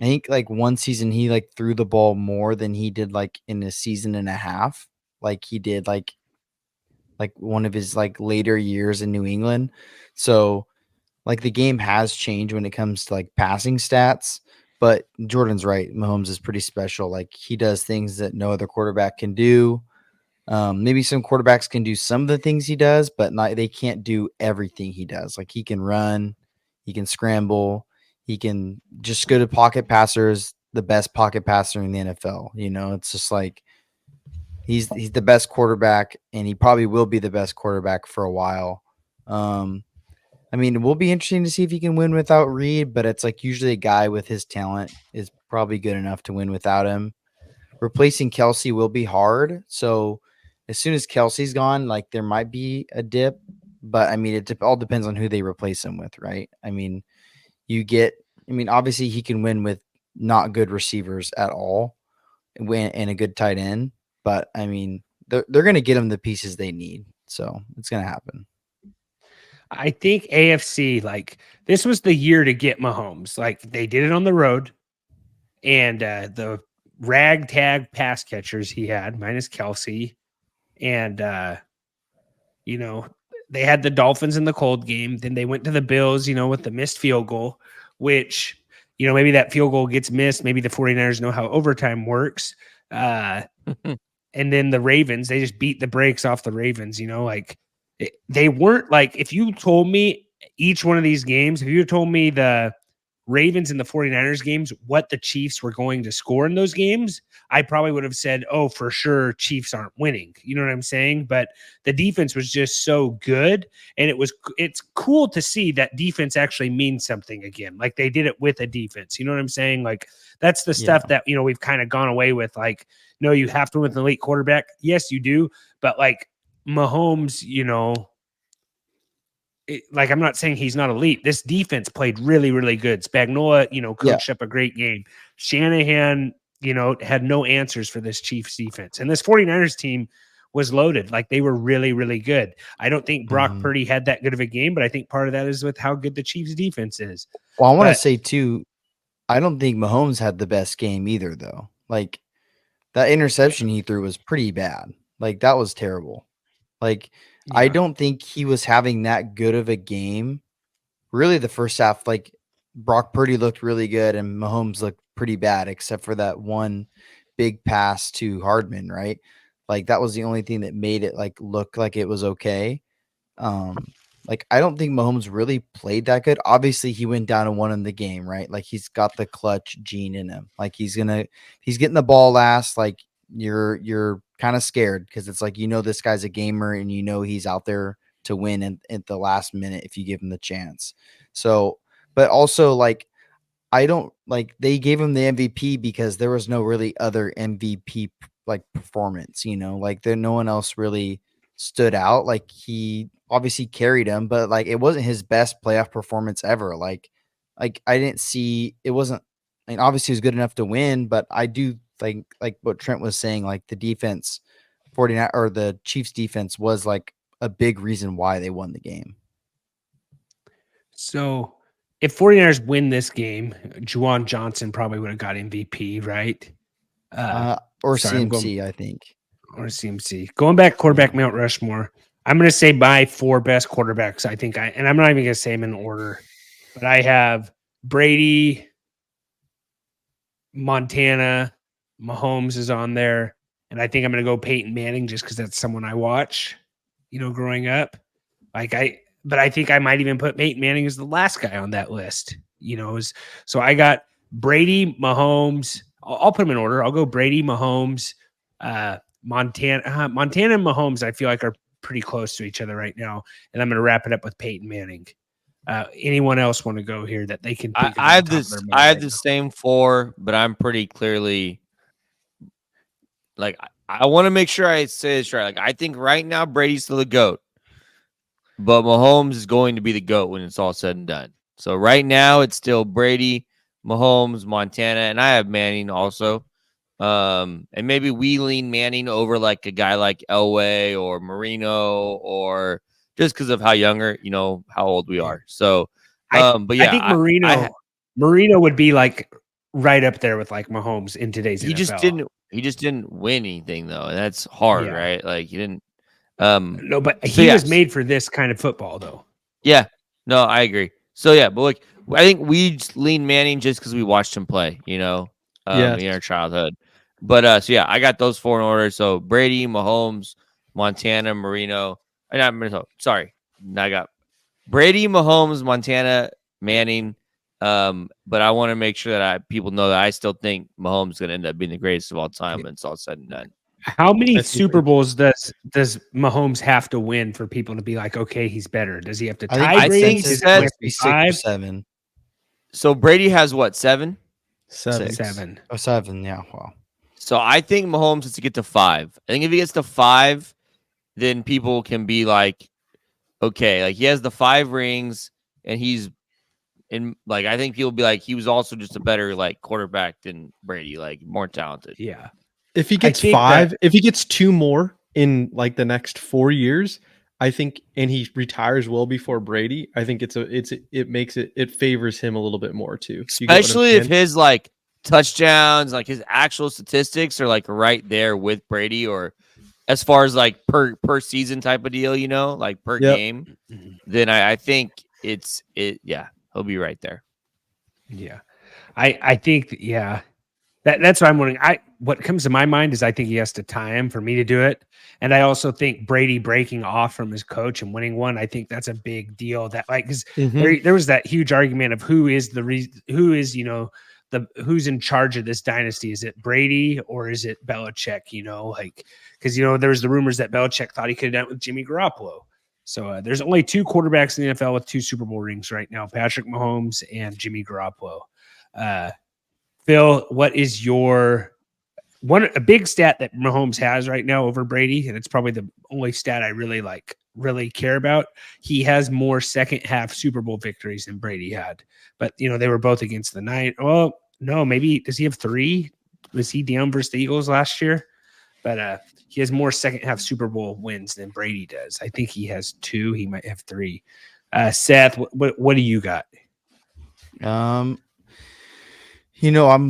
Speaker 5: I think like one season he like threw the ball more than he did like in a season and a half, like he did like one of his like later years in New England. So like the game has changed when it comes to like passing stats. But Jordan's right. Mahomes is pretty special. Like he does things that no other quarterback can do. Maybe some quarterbacks can do some of the things he does, but they can't do everything he does. Like he can run, he can scramble, he can just go to pocket passers, the best pocket passer in the NFL. It's just like he's the best quarterback, and he probably will be the best quarterback for a while. I mean, it will be interesting to see if he can win without Reid, but it's like usually a guy with his talent is probably good enough to win without him. Replacing Kelce will be hard. So as soon as Kelsey's gone, like there might be a dip, but I mean, it all depends on who they replace him with, right? I mean, obviously he can win with not good receivers at all and a good tight end, but I mean, they're going to get him the pieces they need. So it's going to happen.
Speaker 1: I think AFC, like this was the year to get Mahomes. Like they did it on the road, and the ragtag pass catchers he had, minus Kelce, and they had the Dolphins in the cold game. Then they went to the Bills, with the missed field goal, which maybe that field goal gets missed. Maybe the 49ers know how overtime works. And then the Ravens, they just beat the brakes off the Ravens. They weren't like, if you told me each one of these games, if you told me the Ravens and the 49ers games, what the Chiefs were going to score in those games, I probably would have said, oh, for sure, Chiefs aren't winning. You know what I'm saying? But the defense was just so good. And it's cool to see that defense actually means something again. Like they did it with a defense. You know what I'm saying? Like that's the stuff that, we've kind of gone away with. Like, no, you have to win with an elite quarterback. Yes, you do. But like Mahomes, like I'm not saying he's not elite. This defense played really, really good. Spagnuolo, coached up a great game. Shanahan, had no answers for this Chiefs defense. And this 49ers team was loaded. Like they were really, really good. I don't think Brock Purdy had that good of a game, but I think part of that is with how good the Chiefs defense is.
Speaker 5: Well, I want to say too, I don't think Mahomes had the best game either, though. Like that interception he threw was pretty bad. Like that was terrible. Like I don't think he was having that good of a game. Really, the first half, like Brock Purdy looked really good and Mahomes looked pretty bad, except for that one big pass to Hardman, right? Like that was the only thing that made it like look like it was okay. Like I don't think Mahomes really played that good. Obviously, he went down and won in the game, right? Like he's got the clutch gene in him. Like he's getting the ball last. Like you're kind of scared because it's like this guy's a gamer and he's out there to win at the last minute if you give him the chance. So, but also like I don't like they gave him the MVP because there was no really other MVP like performance, like there no one else really stood out. Like he obviously carried him, but like it wasn't his best playoff performance ever. Like I didn't see it wasn't. I mean, obviously he was good enough to win, but I do think like what Trent was saying, like the defense, 49 or the Chiefs defense was like a big reason why they won the game.
Speaker 1: So if 49ers win this game, Juwan Johnson probably would have got MVP, right?
Speaker 5: Or CMC, I think.
Speaker 1: Or CMC. Going back quarterback Mount Rushmore, I'm going to say my 4 best quarterbacks. And I'm not even going to say them in order, but I have Brady, Montana, Mahomes is on there. And I think I'm going to go Peyton Manning just because that's someone I watch, growing up. But I think I might even put Peyton Manning as the last guy on that list, so I got Brady, Mahomes. I'll put them in order. I'll go Brady, Mahomes, Montana and Mahomes. I feel like are pretty close to each other right now. And I'm going to wrap it up with Peyton Manning. Anyone else want to go here that they can think
Speaker 3: I have this. I have the same 4, but I'm pretty clearly like I want to make sure I say this right. Like I think right now Brady's still the GOAT. But Mahomes is going to be the GOAT when it's all said and done. So right now it's still Brady, Mahomes, Montana, and I have Manning also. And maybe we lean Manning over like a guy like Elway or Marino, or just because of how younger, how old we are. So, but yeah,
Speaker 1: I think Marino would be like right up there with like Mahomes in today's NFL.
Speaker 3: He just didn't win anything though, and that's hard, right? Like he didn't.
Speaker 1: No, but he was made for this kind of football, though.
Speaker 3: Yeah, no, I agree. So yeah, but like I think we just lean Manning just because we watched him play, in our childhood. But so yeah, I got those 4 in order. So Brady, Mahomes, Montana, Marino. Sorry, I got Brady, Mahomes, Montana, Manning. But I want to make sure that people know that I still think Mahomes is going to end up being the greatest of all time when it's all said and done.
Speaker 1: How many
Speaker 4: I think
Speaker 1: Super Bowls does Mahomes have to win for people to be like, okay, he's better? Does he have to
Speaker 5: I think
Speaker 1: tie
Speaker 3: I
Speaker 1: Brady?
Speaker 3: think
Speaker 1: Does
Speaker 5: consensus
Speaker 1: it only
Speaker 3: Seth-
Speaker 1: have
Speaker 5: must
Speaker 1: to
Speaker 5: be
Speaker 1: be
Speaker 5: 6 or
Speaker 1: five?
Speaker 5: 7.
Speaker 3: So Brady has what, 7?
Speaker 4: 7.
Speaker 1: 7.
Speaker 5: Oh, 7. Yeah. Wow.
Speaker 3: So I think Mahomes has to get to 5. I think if he gets to 5, then people can be like, okay, like he has the 5 rings, and he's in. Like I think people be like, he was also just a better like quarterback than Brady, like more talented.
Speaker 1: Yeah.
Speaker 4: If he
Speaker 1: I
Speaker 4: gets
Speaker 1: think
Speaker 4: 5,
Speaker 1: that-
Speaker 4: if he gets 2 more in like the next 4 years, I think, and he retires well before Brady, I think it favors him a little bit more too. Do you get what I'm
Speaker 3: Especially if
Speaker 4: saying?
Speaker 3: his like touchdowns, like his actual statistics are like right there with Brady, or as far as like per season type of deal, like per
Speaker 4: Yep.
Speaker 3: game, then I think yeah, he'll be right there.
Speaker 1: Yeah. I think, yeah. That's what I'm wondering. What comes to my mind is I think he has to tie him for me to do it. And I also think Brady breaking off from his coach and winning one, I think that's a big deal. That like because there was that huge argument of who is who's in charge of this dynasty. Is it Brady or is it Belichick? Because there was the rumors that Belichick thought he could have done it with Jimmy Garoppolo. So there's only 2 quarterbacks in the NFL with 2 Super Bowl rings right now: Patrick Mahomes and Jimmy Garoppolo. Phil, what is a big stat that Mahomes has right now over Brady, and it's probably the only stat I really care about. He has more second half Super Bowl victories than Brady had, but they were both against the Niners. Well, no, maybe does he have 3? Was he down versus the Eagles last year? But he has more second half Super Bowl wins than Brady does. I think he has 2. He might have 3. Seth, what do you got?
Speaker 5: I'm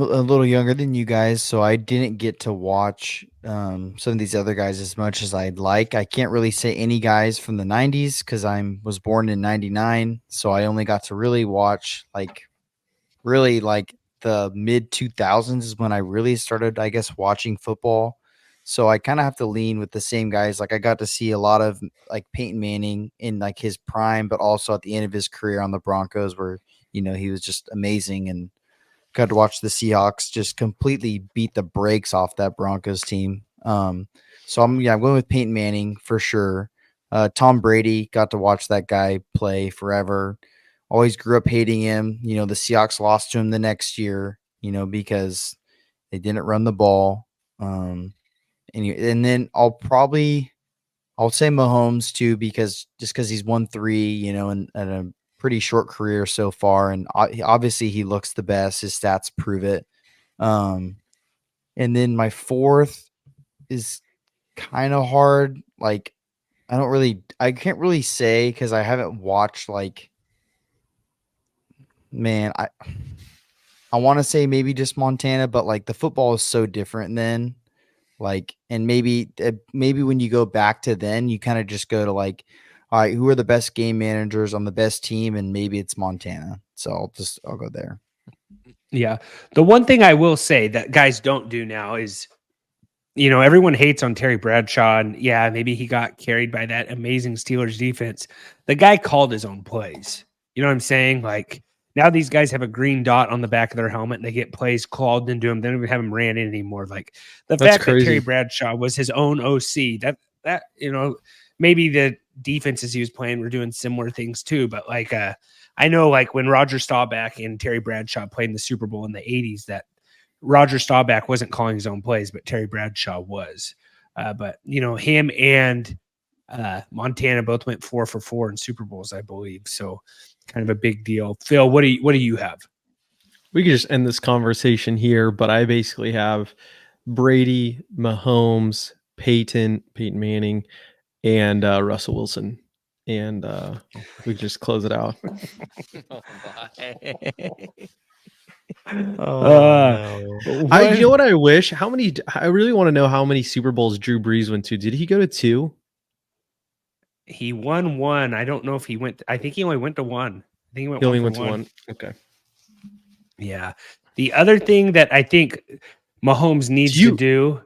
Speaker 5: a little younger than you guys, so I didn't get to watch some of these other guys as much as I'd like. I can't really say any guys from the 90s because I was born in 99, so I only got to really watch really like the mid 2000s is when I really started, I guess, watching football. So I kind of have to lean with the same guys. Like I got to see a lot of like Peyton Manning in like his prime, but also at the end of his career on the Broncos where, he was just amazing, and got to watch the Seahawks just completely beat the brakes off that Broncos team. So I'm going with Peyton Manning for sure. Tom Brady, got to watch that guy play forever. Always grew up hating him. The Seahawks lost to him the next year, because they didn't run the ball. And then I'll say Mahomes too, because he's won 3, and a pretty short career so far, and obviously he looks the best. His stats prove it. And then my 4th is kind of hard. Like I can't really say because I haven't watched man, I want to say maybe just Montana, but like the football is so different then. And maybe when you go back to then, you kind of just go to all right, who are the best game managers on the best team? And maybe it's Montana. So I'll go there.
Speaker 1: Yeah. The one thing I will say that guys don't do now is, everyone hates on Terry Bradshaw, and yeah, maybe he got carried by that amazing Steelers defense. The guy called his own plays. You know what I'm saying? Like now these guys have a green dot on the back of their helmet and they get plays called into them. They don't even have them ran in anymore. Like the
Speaker 4: That's
Speaker 1: fact that Terry
Speaker 4: crazy.
Speaker 1: Bradshaw was his own OC, that maybe the defenses he was playing were doing similar things too. But I know when Roger Staubach and Terry Bradshaw played in the Super Bowl in the 80s, that Roger Staubach wasn't calling his own plays, but Terry Bradshaw was. But him and Montana both went 4 for 4 in Super Bowls, I believe. So kind of a big deal. Phil, what do you have?
Speaker 4: We could just end this conversation here, but I basically have Brady, Mahomes, Peyton Manning, and Russell Wilson. And we could just close it out.
Speaker 5: No.
Speaker 4: You know what I wish? I really want to know how many Super Bowls Drew Brees went to. Did he go to 2?
Speaker 1: He won 1. I don't know if he went. I think he only went to 1. I think
Speaker 4: He only went to 1. Okay.
Speaker 1: Yeah. The other thing that I think Mahomes needs to do.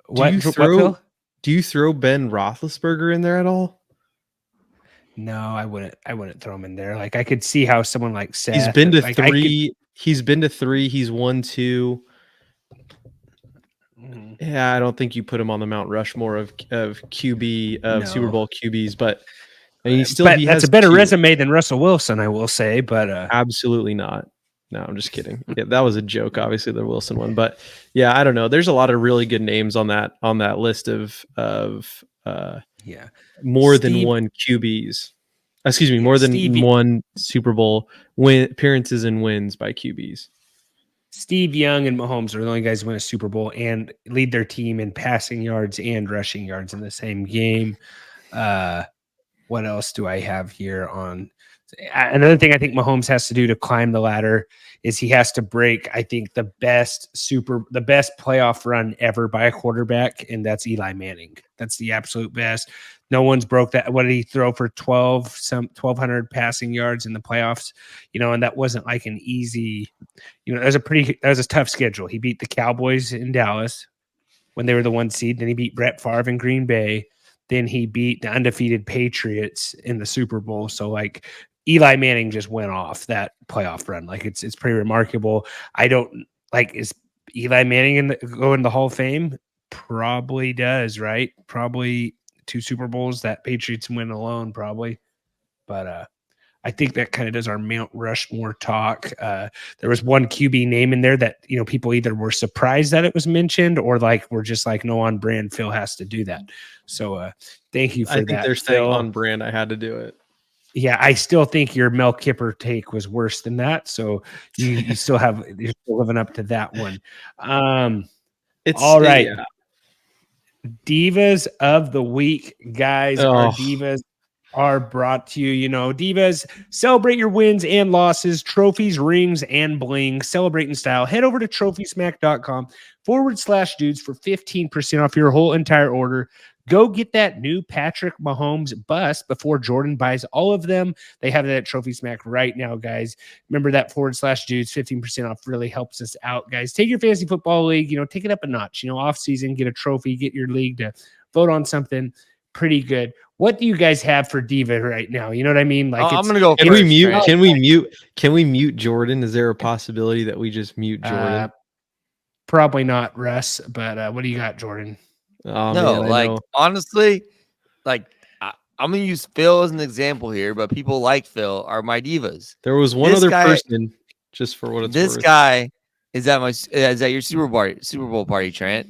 Speaker 1: What, Phil?
Speaker 4: Do you throw Ben Roethlisberger in there at all?
Speaker 1: No, I wouldn't throw him in there. I could see how someone like Seth.
Speaker 4: He's been to 3. He's been to 3. He's won 2. Yeah, I don't think you put him on the Mount Rushmore of QB of Super
Speaker 1: No.
Speaker 4: Bowl QBs, but and he
Speaker 1: But
Speaker 4: he
Speaker 1: that's
Speaker 4: has
Speaker 1: a better
Speaker 4: 2.
Speaker 1: resume than Russell Wilson, I will say. But
Speaker 4: Absolutely not. No, I'm just kidding. Yeah, that was a joke, obviously the Wilson one, but yeah, I don't know. There's a lot of really good names on that list of
Speaker 1: yeah,
Speaker 4: more than
Speaker 1: Steve-
Speaker 4: one QBs. Excuse me, more than
Speaker 1: Steve-
Speaker 4: one Super Bowl appearances and wins by QBs.
Speaker 1: Steve Young and Mahomes are the only guys who win a Super Bowl and lead their team in passing yards and rushing yards in the same game. What else do I have here on? Another thing I think Mahomes has to do to climb the ladder is he has to break, I think, the best playoff run ever by a quarterback, and that's Eli Manning. That's the absolute best. No one's broke that. What did he throw for 1,200 passing yards in the playoffs? And that wasn't like an easy, that was a tough schedule. He beat the Cowboys in Dallas when they were the 1 seed. Then he beat Brett Favre in Green Bay. Then he beat the undefeated Patriots in the Super Bowl. So like Eli Manning just went off that playoff run. Like it's pretty remarkable. I don't like, is Eli Manning go in the Hall of Fame? Probably does, right? Probably 2 Super Bowls that Patriots win alone, probably. But I think that kind of does our Mount Rushmore talk. There was one QB name in there that, people either were surprised that it was mentioned or like were just like, no, on brand, Phil has to do that. So thank you for that.
Speaker 4: I think they're saying on brand. I had to do it.
Speaker 1: Yeah, I still think your Mel Kipper take was worse than that. So you're still living up to that one.
Speaker 4: It's
Speaker 1: all right.
Speaker 4: Yeah.
Speaker 1: Divas of the week, guys. Our divas are brought to you. Divas, celebrate your wins and losses, trophies, rings, and bling. Celebrate in style. Head over to trophysmack.com/dudes for 15% off your whole entire order. Go get that new Patrick Mahomes bust before Jordan buys all of them. They have that at Trophy Smack right now, guys. Remember that /dudes, 15% off really helps us out, guys. Take your fantasy football league, take it up a notch. Off season, get a trophy, get your league to vote on something pretty good. What do you guys have for Diva right now? You know what I mean? Like,
Speaker 3: I'm gonna go.
Speaker 4: Can we mute? Can we mute Jordan? Is there a possibility that we just mute Jordan?
Speaker 1: Probably not, Russ. But what do you got, Jordan?
Speaker 4: Oh,
Speaker 3: no,
Speaker 4: man,
Speaker 3: honestly, I'm gonna use Phil as an example here, but people like Phil are my divas.
Speaker 4: There was one other person, just for what it's worth.
Speaker 3: This guy is at your Super Bowl party, Trent,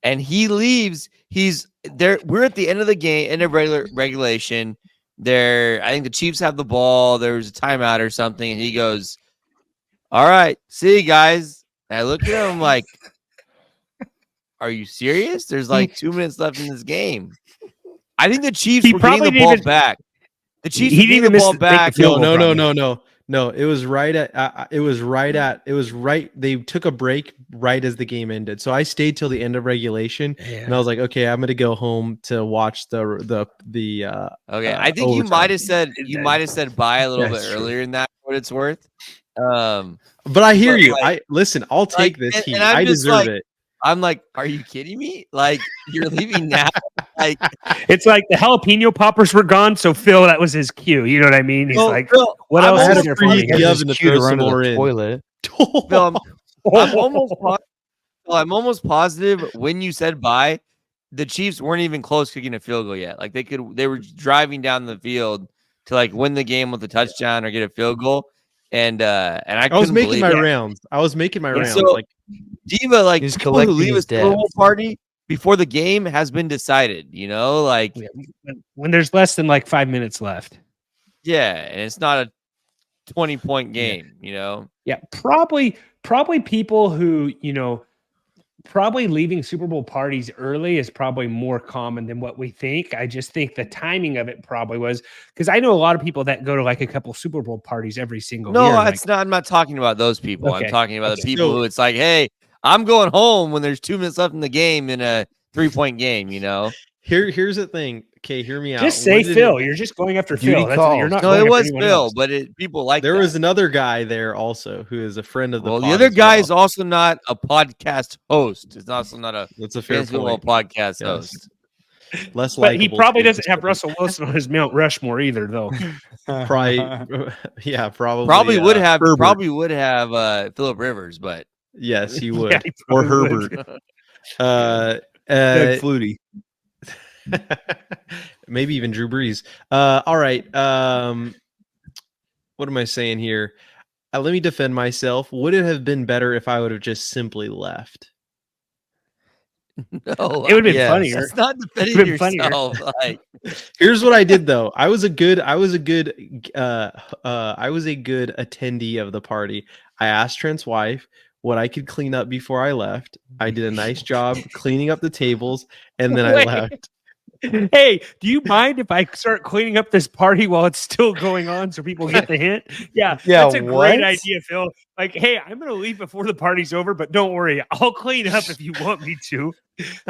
Speaker 3: and he leaves. He's there. We're at the end of the game, end of regulation. I think the Chiefs have the ball. There was a timeout or something, and he goes, "All right, see you guys." And I look at him like, are you serious? There's like 2 minutes left in this game. I think the Chiefs were getting the ball back. The Chiefs were getting the ball back.
Speaker 4: No. It was right. They took a break right as the game ended. So I stayed till the end of regulation, and I was like, okay, I'm gonna go home to watch the. Okay,
Speaker 3: I think you might have said bye a little bit earlier in that. What it's worth.
Speaker 4: But I hear you. Listen. I'll take this heat. I deserve it.
Speaker 3: I'm like, are you kidding me? Like, you're leaving now? Like,
Speaker 1: it's like the jalapeno poppers were gone, so Phil, that was his cue. You know what I mean? He's like,
Speaker 3: Phil,
Speaker 1: what else
Speaker 4: is
Speaker 1: there
Speaker 4: for me? The oven to throw some more in.
Speaker 5: Toilet.
Speaker 3: Phil, I'm almost positive when you said bye, the Chiefs weren't even close kicking a field goal yet. Like they were driving down the field to like win the game with a touchdown or get a field goal. And I
Speaker 4: was making my rounds.
Speaker 3: So, like Diva, like people who leave a Super Bowl party before the game has been decided, like
Speaker 1: when there's less than like 5 minutes left.
Speaker 3: Yeah, and it's not a 20-point game,
Speaker 1: Yeah, probably people who, probably leaving Super Bowl parties early is probably more common than what we think. I just think the timing of it probably was because I know a lot of people that go to like a couple Super Bowl parties every single year.
Speaker 3: No, it's not. I'm not talking about those people.
Speaker 1: Okay.
Speaker 3: I'm talking about the people who it's like, hey, I'm going home when there's 2 minutes left in the game in a 3-point game.
Speaker 4: Here's the thing. Okay, hear me out.
Speaker 1: Just say Phil. You're just going after Phil.
Speaker 5: You're
Speaker 1: not.
Speaker 3: No, it was Phil,
Speaker 1: else.
Speaker 3: but people like.
Speaker 4: There was another guy there also who is a friend of the.
Speaker 3: Well, the other guy is also not a podcast host. It's also not a.
Speaker 4: That's a fair point.
Speaker 3: Podcast host.
Speaker 4: Less
Speaker 1: but he probably doesn't have Russell Wilson on his Mount Rushmore either, though.
Speaker 4: Probably
Speaker 3: would have. Herbert. Probably would have Phillip Rivers, but
Speaker 4: yes, he would.
Speaker 1: Yeah,
Speaker 4: or Herbert. Uh,
Speaker 5: Doug Flutie.
Speaker 4: maybe even Drew Brees. All right. What am I saying here? Let me defend myself. Would it have been better if I would have just simply left?
Speaker 3: No,
Speaker 1: It would have been
Speaker 5: Yes.
Speaker 1: funnier.
Speaker 3: that's not defending
Speaker 1: Been funnier.
Speaker 3: yourself. Like,
Speaker 4: Here's what I did though. I was a good attendee of the party. I asked Trent's wife what I could clean up before I left. I did a nice job cleaning up the tables, and then I
Speaker 1: Wait.
Speaker 4: left.
Speaker 1: Hey, do you mind if I start cleaning up this party while it's still going on so people get the hint? Yeah,
Speaker 5: Yeah,
Speaker 1: that's a great
Speaker 5: what?
Speaker 1: idea, Phil. Like, hey, I'm going to leave before the party's over, but don't worry. I'll clean up if you want me to.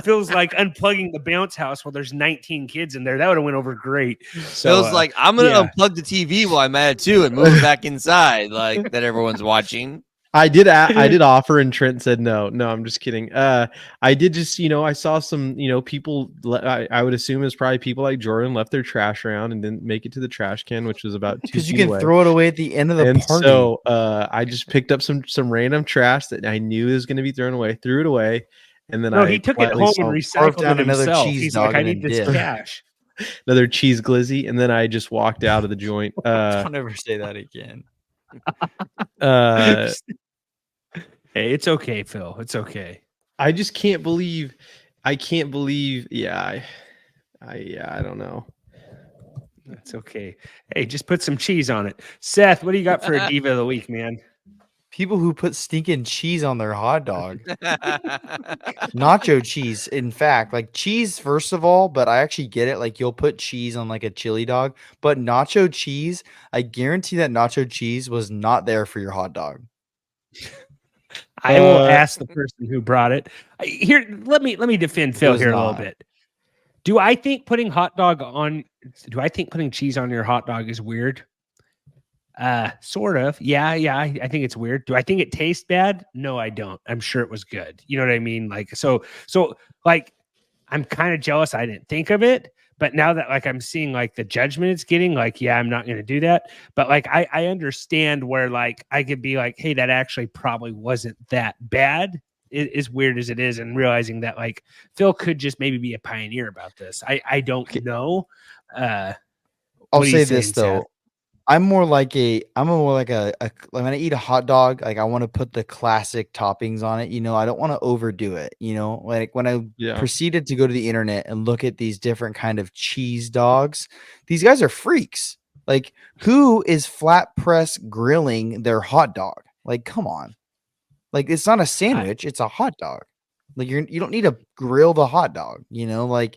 Speaker 1: Feels like unplugging the bounce house while there's 19 kids in there. That would have went over great. So,
Speaker 3: feels like I'm gonna
Speaker 1: yeah.
Speaker 3: unplug the TV while I'm at it too and move it back inside, like that everyone's watching.
Speaker 4: I did offer, and Trent said no. No, I'm just kidding. I did just, I saw some, people. I would assume it's probably people like Jordan left their trash around and didn't make it to the trash can, which was about 2
Speaker 5: Because you
Speaker 4: feet
Speaker 5: can
Speaker 4: away.
Speaker 5: throw it away at the end of the
Speaker 4: And
Speaker 5: party.
Speaker 4: so I just picked up some random trash that I knew was going to be thrown away, threw it away, and then
Speaker 1: No,
Speaker 4: I
Speaker 1: he took it
Speaker 4: quietly
Speaker 1: home
Speaker 4: saw
Speaker 1: and recycled
Speaker 5: down
Speaker 1: it
Speaker 5: another
Speaker 1: himself.
Speaker 5: cheese
Speaker 1: He's
Speaker 5: dog
Speaker 1: like, I
Speaker 5: and
Speaker 1: need
Speaker 5: then
Speaker 1: this
Speaker 5: dip.
Speaker 1: cash.
Speaker 4: another cheese glizzy, and then I just walked out of the joint.
Speaker 5: Don't ever say that again.
Speaker 1: Hey, it's okay, Phil. It's okay.
Speaker 4: I just can't believe. Yeah, I don't know.
Speaker 1: That's okay. Hey, just put some cheese on it. Seth, what do you got for a diva of the week, man?
Speaker 5: People who put stinking cheese on their hot dog. Nacho cheese, in fact, like cheese, first of all, but I actually get it. Like you'll put cheese on like a chili dog, but nacho cheese, I guarantee that nacho cheese was not there for your hot dog.
Speaker 1: I will ask the person who brought it. Here, let me defend Phil
Speaker 5: was
Speaker 1: here a little
Speaker 5: not.
Speaker 1: bit. Do I think putting cheese on your hot dog is weird? Sort of. Yeah, I think it's weird. Do I think it tastes bad? No, I don't. I'm sure it was good. You know what I mean? Like, so like I'm kind of jealous I didn't think of it, but now that like I'm seeing like the judgment it's getting, like, yeah, I'm not going to do that. But like, I understand where like I could be like, hey, that actually probably wasn't that bad. As weird as it is, and realizing that like Phil could just maybe be a pioneer about this. I don't know.
Speaker 5: I'll say this though.
Speaker 1: Seth?
Speaker 5: I'm more like a like when I eat a hot dog, like I want to put the classic toppings on it. I don't want to overdo it. Like when I proceeded to go to the internet and look at these different kind of cheese dogs, these guys are freaks. Like who is flat press grilling their hot dog? Like, come on. Like it's not a sandwich, it's a hot dog. Like you don't need to grill the hot dog, like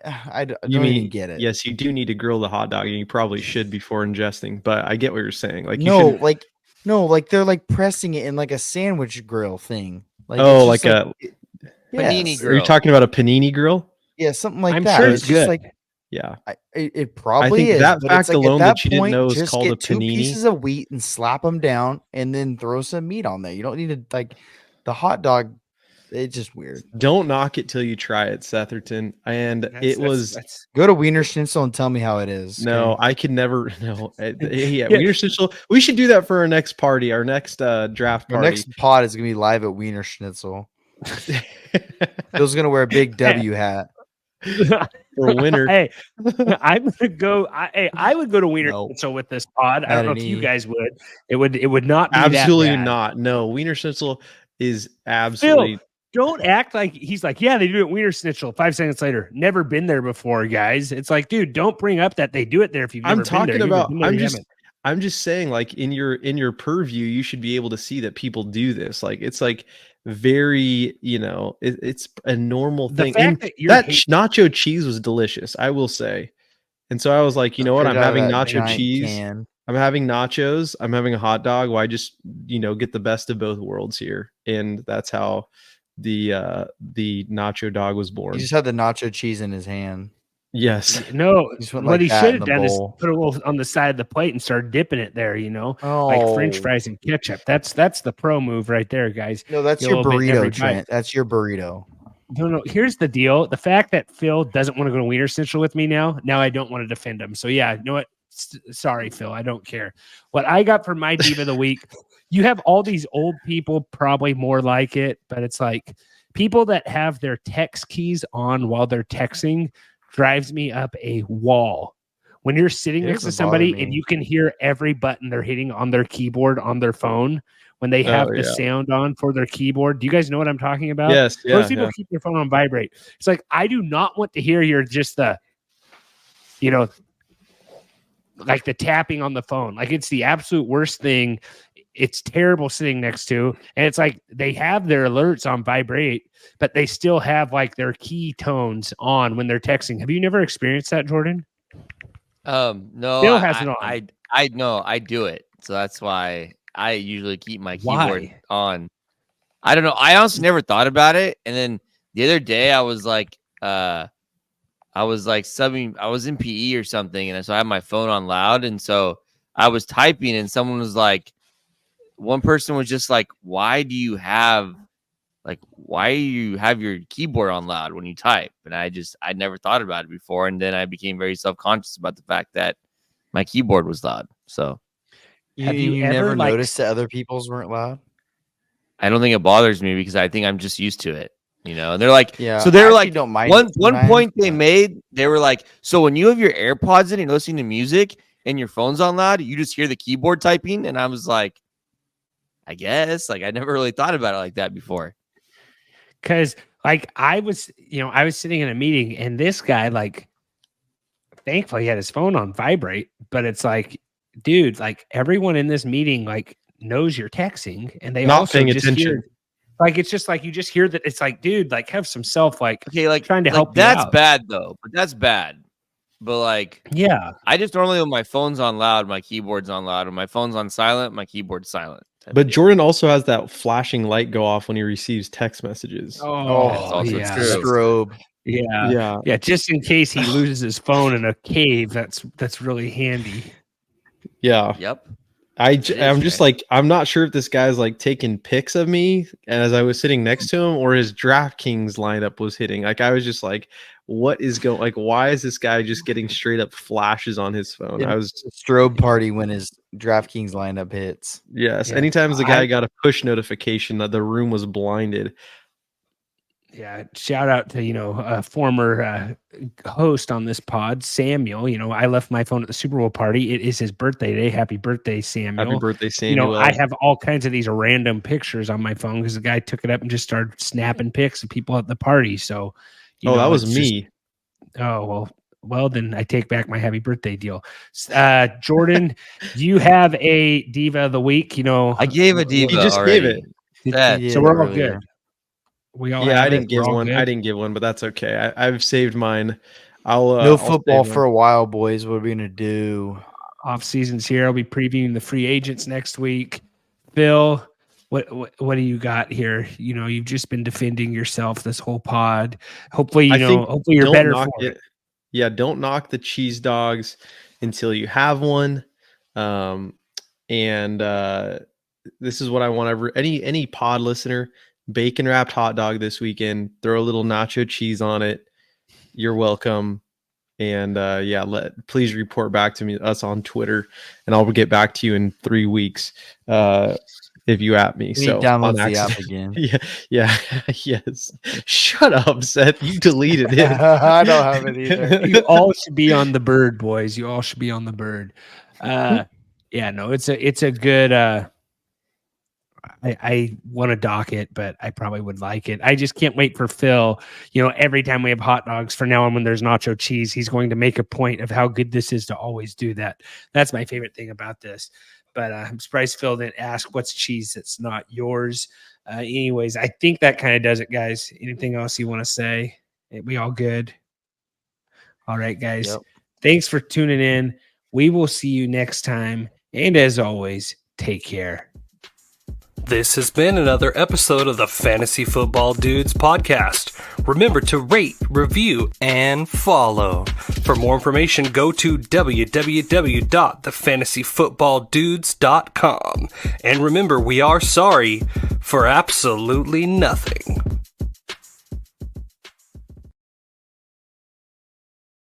Speaker 5: I don't even get it.
Speaker 4: Yes, you do need to grill the hot dog, and you probably should before ingesting. But I get what you're saying. Like
Speaker 5: like they're like pressing it in like a sandwich grill thing. Like
Speaker 4: like
Speaker 5: a
Speaker 3: panini grill.
Speaker 4: Are you talking about a panini grill?
Speaker 5: Yeah, something like
Speaker 1: I'm
Speaker 5: that.
Speaker 1: sure
Speaker 5: it's
Speaker 1: it's
Speaker 5: just
Speaker 1: good.
Speaker 5: like
Speaker 4: Yeah,
Speaker 5: it probably
Speaker 4: I think
Speaker 5: is.
Speaker 4: that
Speaker 5: but
Speaker 4: fact
Speaker 5: it's like,
Speaker 4: alone
Speaker 5: at
Speaker 4: that you didn't know is
Speaker 5: just
Speaker 4: called a
Speaker 5: get 2
Speaker 4: panini.
Speaker 5: pieces of wheat and slap them down, and then throw some meat on there. You don't need to like the hot dog. It's just weird.
Speaker 4: Don't knock it till you try it, Setherton. And
Speaker 1: That's
Speaker 5: Go to Wiener Schnitzel and tell me how it is.
Speaker 4: no,
Speaker 5: okay?
Speaker 4: I could never. No, Wiener Schnitzel. We should do that for our next party, our next draft
Speaker 5: Our
Speaker 4: party.
Speaker 5: next pod is gonna be live at Wiener Schnitzel. Phil's gonna wear a big W hat.
Speaker 4: for winter.
Speaker 1: Hey, I'm gonna go. I would go to Wiener
Speaker 5: Nope.
Speaker 1: Schnitzel with this pod. I
Speaker 5: Not
Speaker 1: don't know
Speaker 5: an
Speaker 1: if you
Speaker 5: E.
Speaker 1: guys would. It would not be
Speaker 4: Absolutely
Speaker 1: that bad.
Speaker 4: not. No, Wiener Schnitzel is absolutely.
Speaker 1: Phil, don't act like he's like, yeah, they do it Wiener Schnitzel. 5 seconds later, never been there before, guys. It's like, dude, don't bring up that they do it there if you've never
Speaker 4: I'm
Speaker 1: been
Speaker 4: talking
Speaker 1: there.
Speaker 4: about.
Speaker 1: You've been
Speaker 4: I'm just saying, like in your purview, you should be able to see that people do this. Like it's like very, it's a normal
Speaker 1: The
Speaker 4: thing.
Speaker 1: fact
Speaker 4: And
Speaker 1: that you're
Speaker 4: nacho cheese was delicious, I will say. And so I was like, you know what? I'm having nacho cheese.
Speaker 5: Can.
Speaker 4: I'm having nachos. I'm having a hot dog. Why just get the best of both worlds here? And that's how the nacho dog was born.
Speaker 5: He just had the nacho cheese in his hand.
Speaker 4: Yes.
Speaker 1: No,
Speaker 5: He just went
Speaker 1: what
Speaker 5: like
Speaker 1: he
Speaker 5: that
Speaker 1: should
Speaker 5: in
Speaker 1: have
Speaker 5: the
Speaker 1: done is
Speaker 5: bowl.
Speaker 1: put a little on the side of the plate and start dipping it there,
Speaker 5: Oh,
Speaker 1: like French fries and ketchup. That's the pro move right there, guys.
Speaker 5: No, that's
Speaker 1: Get a
Speaker 5: your
Speaker 1: little bit in every
Speaker 5: burrito, Trent. That's your burrito.
Speaker 1: No. Here's the deal: the fact that Phil doesn't want to go to Wiener Schnitzel with me now I don't want to defend him. So yeah, you know what? Sorry, Phil, I don't care. What I got for my diva of the week, you have all these old people, probably more like it, but it's like People that have their text keys on while they're texting drives me up a wall. When you're sitting
Speaker 5: It
Speaker 1: next to
Speaker 5: doesn't bother
Speaker 1: somebody
Speaker 5: me.
Speaker 1: and you can hear every button they're hitting on their keyboard on their phone when they have the sound on for their keyboard. Do you guys know what I'm talking about?
Speaker 4: Yes. Yeah.
Speaker 1: Most people keep their phone on vibrate. It's like, I do not want to hear your just the, you know, like the tapping on the phone. Like, it's the absolute worst thing. It's terrible sitting next to, and it's like they have their alerts on vibrate, but they still have like their key tones on when they're texting. Have you never experienced that, Jordan?
Speaker 3: No,
Speaker 1: Bill has it on.
Speaker 3: I know I do it. So that's why I usually keep my keyboard on. I don't know. I honestly never thought about it. And then the other day I was like subbing, I was in PE or something, and so I had my phone on loud, and so I was typing, and someone was like, one person was just like, why do you have your keyboard on loud when you type? And I'd never thought about it before, and then I became very self-conscious about the fact that my keyboard was loud. So
Speaker 1: Have you ever,
Speaker 5: never
Speaker 1: like,
Speaker 5: noticed that other people's weren't loud?
Speaker 3: I don't think it bothers me because I think I'm just used to it, you know. And they're like,
Speaker 5: Yeah.
Speaker 3: so they're
Speaker 5: I
Speaker 3: like,
Speaker 5: actually don't mind
Speaker 3: one
Speaker 5: sometimes,
Speaker 3: point they
Speaker 5: but-
Speaker 3: made, they were like, so when you have your AirPods in and you're listening to music and your phone's on loud, you just hear the keyboard typing. And I was like, I guess, like, I never really thought about it like that before.
Speaker 1: Because like I was sitting in a meeting and this guy, like, thankfully he had his phone on vibrate, but it's like, dude, like everyone in this meeting like knows you're texting, and they
Speaker 4: Not
Speaker 1: also
Speaker 4: paying
Speaker 1: just
Speaker 4: attention.
Speaker 1: hear, like, it's just like you just hear that. It's like, dude, like, have some self, like,
Speaker 3: Okay, like
Speaker 1: trying to help you
Speaker 3: that's
Speaker 1: out.
Speaker 3: bad though, but that's bad. But like,
Speaker 1: Yeah,
Speaker 3: I just normally, when my phone's on loud, my keyboard's on loud. When my phone's on silent, my keyboard's silent.
Speaker 4: But Jordan also has that flashing light go off when he receives text messages.
Speaker 3: That's
Speaker 1: oh
Speaker 3: also
Speaker 1: yeah,
Speaker 3: true.
Speaker 5: Strobe.
Speaker 1: yeah, just in case he loses his phone in a cave. That's really handy.
Speaker 4: Yeah.
Speaker 3: Yep.
Speaker 4: I'm just like, I'm not sure if this guy's like taking pics of me as I was sitting next to him, or his DraftKings lineup was hitting. Like, I was just like, what is going, like, why is this guy just getting straight up flashes on his phone?
Speaker 5: Yeah.
Speaker 4: I was
Speaker 5: Strobe party when his DraftKings lineup hits.
Speaker 4: yes.
Speaker 1: Yeah.
Speaker 4: Anytime the guy got a push notification that the room was blinded.
Speaker 1: Yeah, shout out to, a former host on this pod, Samuel. I left my phone at the Super Bowl party. It is his birthday today. Happy birthday, Samuel.
Speaker 4: Happy birthday, Samuel.
Speaker 1: I have all kinds of these random pictures on my phone because the guy took it up and just started snapping pics of people at the party. So,
Speaker 4: that was me.
Speaker 1: Well, then I take back my happy birthday deal. Jordan, do you have a diva of the week?
Speaker 3: I gave a diva.
Speaker 4: You just
Speaker 3: already.
Speaker 4: gave it.
Speaker 5: Yeah,
Speaker 1: So we're all
Speaker 5: earlier.
Speaker 1: good. We all
Speaker 4: Yeah,
Speaker 1: have
Speaker 4: I didn't
Speaker 1: it.
Speaker 4: give
Speaker 1: We're all
Speaker 4: one.
Speaker 1: good.
Speaker 4: I didn't give one, but that's okay. I've saved mine. I'll
Speaker 5: No
Speaker 4: I'll
Speaker 5: football
Speaker 4: save
Speaker 5: for
Speaker 4: one.
Speaker 5: a while, boys. What are we gonna do?
Speaker 1: Off season's here. I'll be previewing the free agents next week. Bill, what do you got here? You've just been defending yourself this whole pod. Hopefully, hopefully you're
Speaker 4: Don't
Speaker 1: better
Speaker 4: knock
Speaker 1: for it.
Speaker 4: Yeah, don't knock the cheese dogs until you have one. This is what I want any pod listener: bacon wrapped hot dog this weekend. Throw a little nacho cheese on it. You're welcome. And please report back to us on Twitter, and I'll get back to you in 3 weeks if you at me.
Speaker 5: He
Speaker 4: so
Speaker 5: downloads
Speaker 4: on
Speaker 5: the app
Speaker 4: accident.
Speaker 5: again.
Speaker 4: Yeah, yes. Shut up, Seth. You deleted it.
Speaker 5: I don't have it either.
Speaker 1: You all should be on the bird, boys. You all should be on the bird. It's a good. I want to dock it, but I probably would like it. I just can't wait for Phil. Every time we have hot dogs from now on, when there's nacho cheese, he's going to make a point of how good this is to always do that. That's my favorite thing about this. But I'm surprised Phil didn't ask what's cheese that's not yours. Anyways, I think that kind of does it, guys. Anything else you want to say? We all good? All right, guys.
Speaker 5: Yep.
Speaker 1: Thanks for tuning in. We will see you next time. And as always, take care.
Speaker 2: This has been another episode of the Fantasy Football Dudes podcast. Remember to rate, review, and follow. For more information, go to www.thefantasyfootballdudes.com. And remember, we are sorry for absolutely nothing.